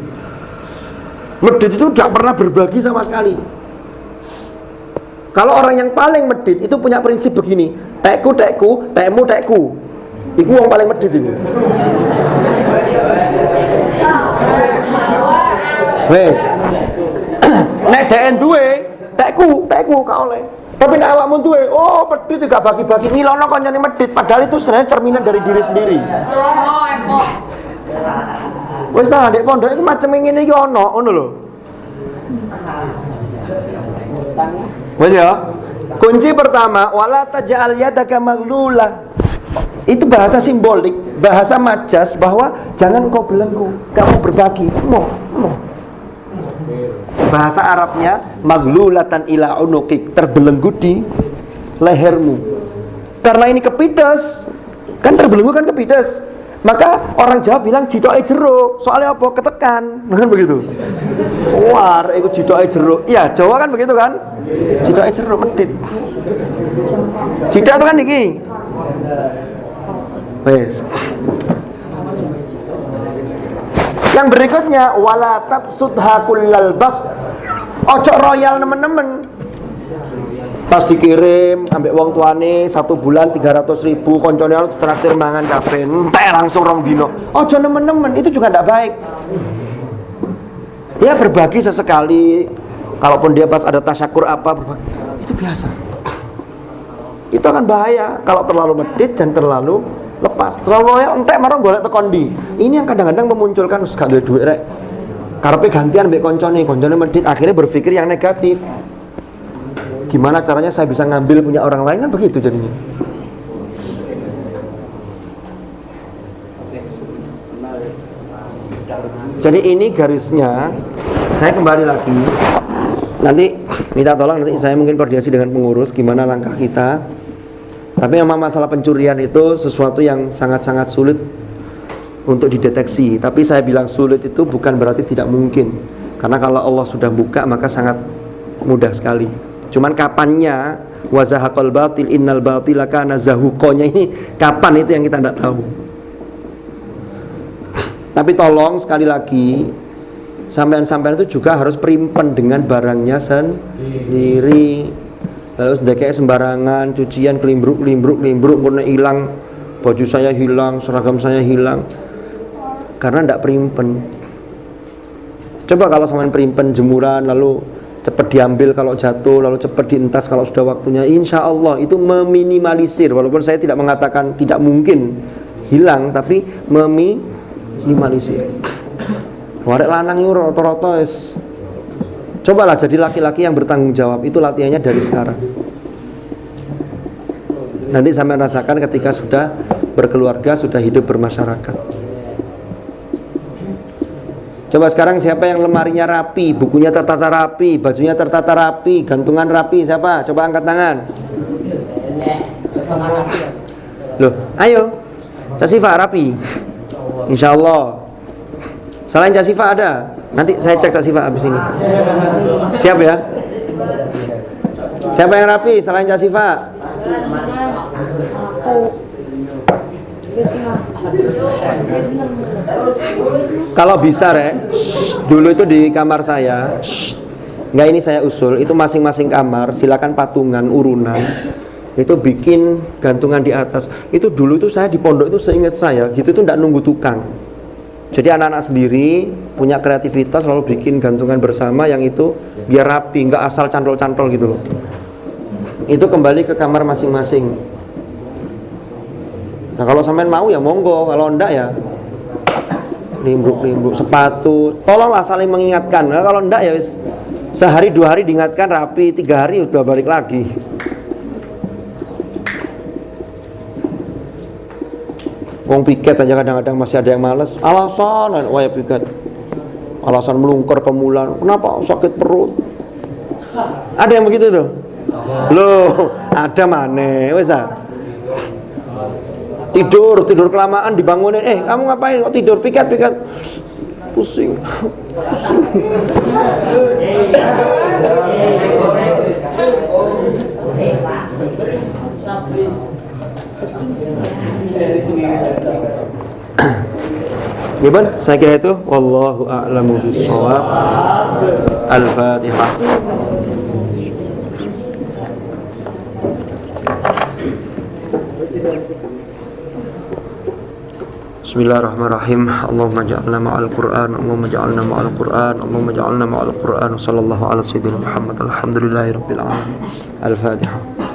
Medit itu tidak pernah berbagi sama sekali. Kalau orang yang paling medit itu punya prinsip begini, tekku, tekmu, tekku. Iku wong paling medit itu. Wes. Nek dhek duwe, tekku gak oleh. Tapi nek awakmu duwe, oh medit gak bagi-bagi, ngilono kancane medit, padahal itu sebenarnya cerminan dari diri sendiri. Wes ta, ndek pondok iku macam ngene iki ono, ngono lho. Wes ya. Kunci pertama, wala taj'al yadaka maghlulah. Itu bahasa simbolik, bahasa majas bahwa jangan kau belenggu, kamu berbagi. Mau. Bahasa Arabnya maglulatan ila unuqik, terbelenggu di lehermu. Karena ini kepites, kan terbelenggu kan kepites. Maka orang Jawa bilang jidoke jero. Soalnya apa? Ketekan, kan begitu. War, itu jidoke jero. Iya, Jawa kan begitu kan? Jidoke jero medit. Jidak itu kan iki. Wes. Yang berikutnya wala tabsudha kullal bast. Ojo royal nemen-nemen. Pas dikirim ambek wong tuane 1 bulan 300.000, koncone traktir mangan kabeh, entek langsung 2 dino. Ojo nemen-nemen, itu juga ndak baik. Ya berbagi sesekali. Kalaupun dia pas ada tasyakur apa, itu biasa. Itu akan bahaya kalau terlalu medit dan terlalu lepas. Terlalu royal entek marang golek tekondi. Ini yang kadang-kadang memunculkan gak duwe duit rek. Karepe gantian mbek koncone medit, akhirnya berpikir yang negatif. Gimana caranya saya bisa ngambil punya orang lain, kan begitu jadinya. Jadi ini garisnya. Saya kembali lagi. Nanti minta tolong, nanti saya mungkin koordinasi dengan pengurus gimana langkah kita. Tapi memang masalah pencurian itu sesuatu yang sangat-sangat sulit untuk dideteksi. Tapi saya bilang sulit itu bukan berarti tidak mungkin. Karena kalau Allah sudah buka maka sangat mudah sekali. Cuman kapannya wazahaqal batil innal batila kana zahuqonya ini kapan itu yang kita tidak tahu. Tapi tolong sekali lagi sampean-sampean itu juga harus primpen dengan barangnya sendiri. Lalu sedekah sembarangan, cucian kelimbruk pun hilang, baju saya hilang, seragam saya hilang. Karena tidak primpen. Coba kalau sampean primpen jemuran lalu cepat diambil kalau jatuh, lalu cepat dientas kalau sudah waktunya, insya Allah itu meminimalisir. Walaupun saya tidak mengatakan tidak mungkin hilang, tapi meminimalisir. Warek lanang itu rata-rata cobalah jadi laki-laki yang bertanggung jawab. Itu latihannya dari sekarang. Nanti sampai rasakan ketika sudah berkeluarga, sudah hidup bermasyarakat. Coba sekarang siapa yang lemarinya rapi, bukunya tertata rapi, bajunya tertata rapi, gantungan rapi, siapa? Coba angkat tangan. Loh, ayo. Casifa rapi. Insya Allah. Selain Casifa ada. Nanti saya cek Casifa habis ini. Siap ya? Siapa yang rapi selain Casifa? Kalau bisa dulu itu di kamar saya, enggak ini saya usul, itu masing-masing kamar silakan patungan urunan, itu bikin gantungan di atas. Itu dulu itu saya di pondok itu seingat saya, gitu tuh enggak nunggu tukang. Jadi anak-anak sendiri punya kreativitas lalu bikin gantungan bersama yang itu biar rapi, enggak asal cantol-cantol gitu loh. Itu kembali ke kamar masing-masing. Nah kalau sampean mau ya monggo, kalau enggak ya limbruk sepatu. Tolonglah saling mengingatkan. Nah, kalau enggak ya sehari 2 hari diingatkan rapi, 3 hari udah balik lagi. Wong piket aja kadang-kadang masih ada yang malas. Alasan wah ya piket. Alasan melungker kemulan. Kenapa sakit perut? Ada yang begitu tuh. Loh, ada mana? Wes tidur kelamaan dibangunin. Kamu ngapain kok tidur? Piket pusing. Gimana? Saya kira itu wallahu a'lamu bishawab. Al-Fatihah. Bismillahirrahmanirrahim. Allahumma ja'alna ma'al Qur'an, Allahumma ja'alna ma'al Qur'an, Allahumma ja'alna ma'al Qur'an. Sallallahu ala sayyidina Muhammad. Alhamdulillahirabbil alamin. Al-Fatihah.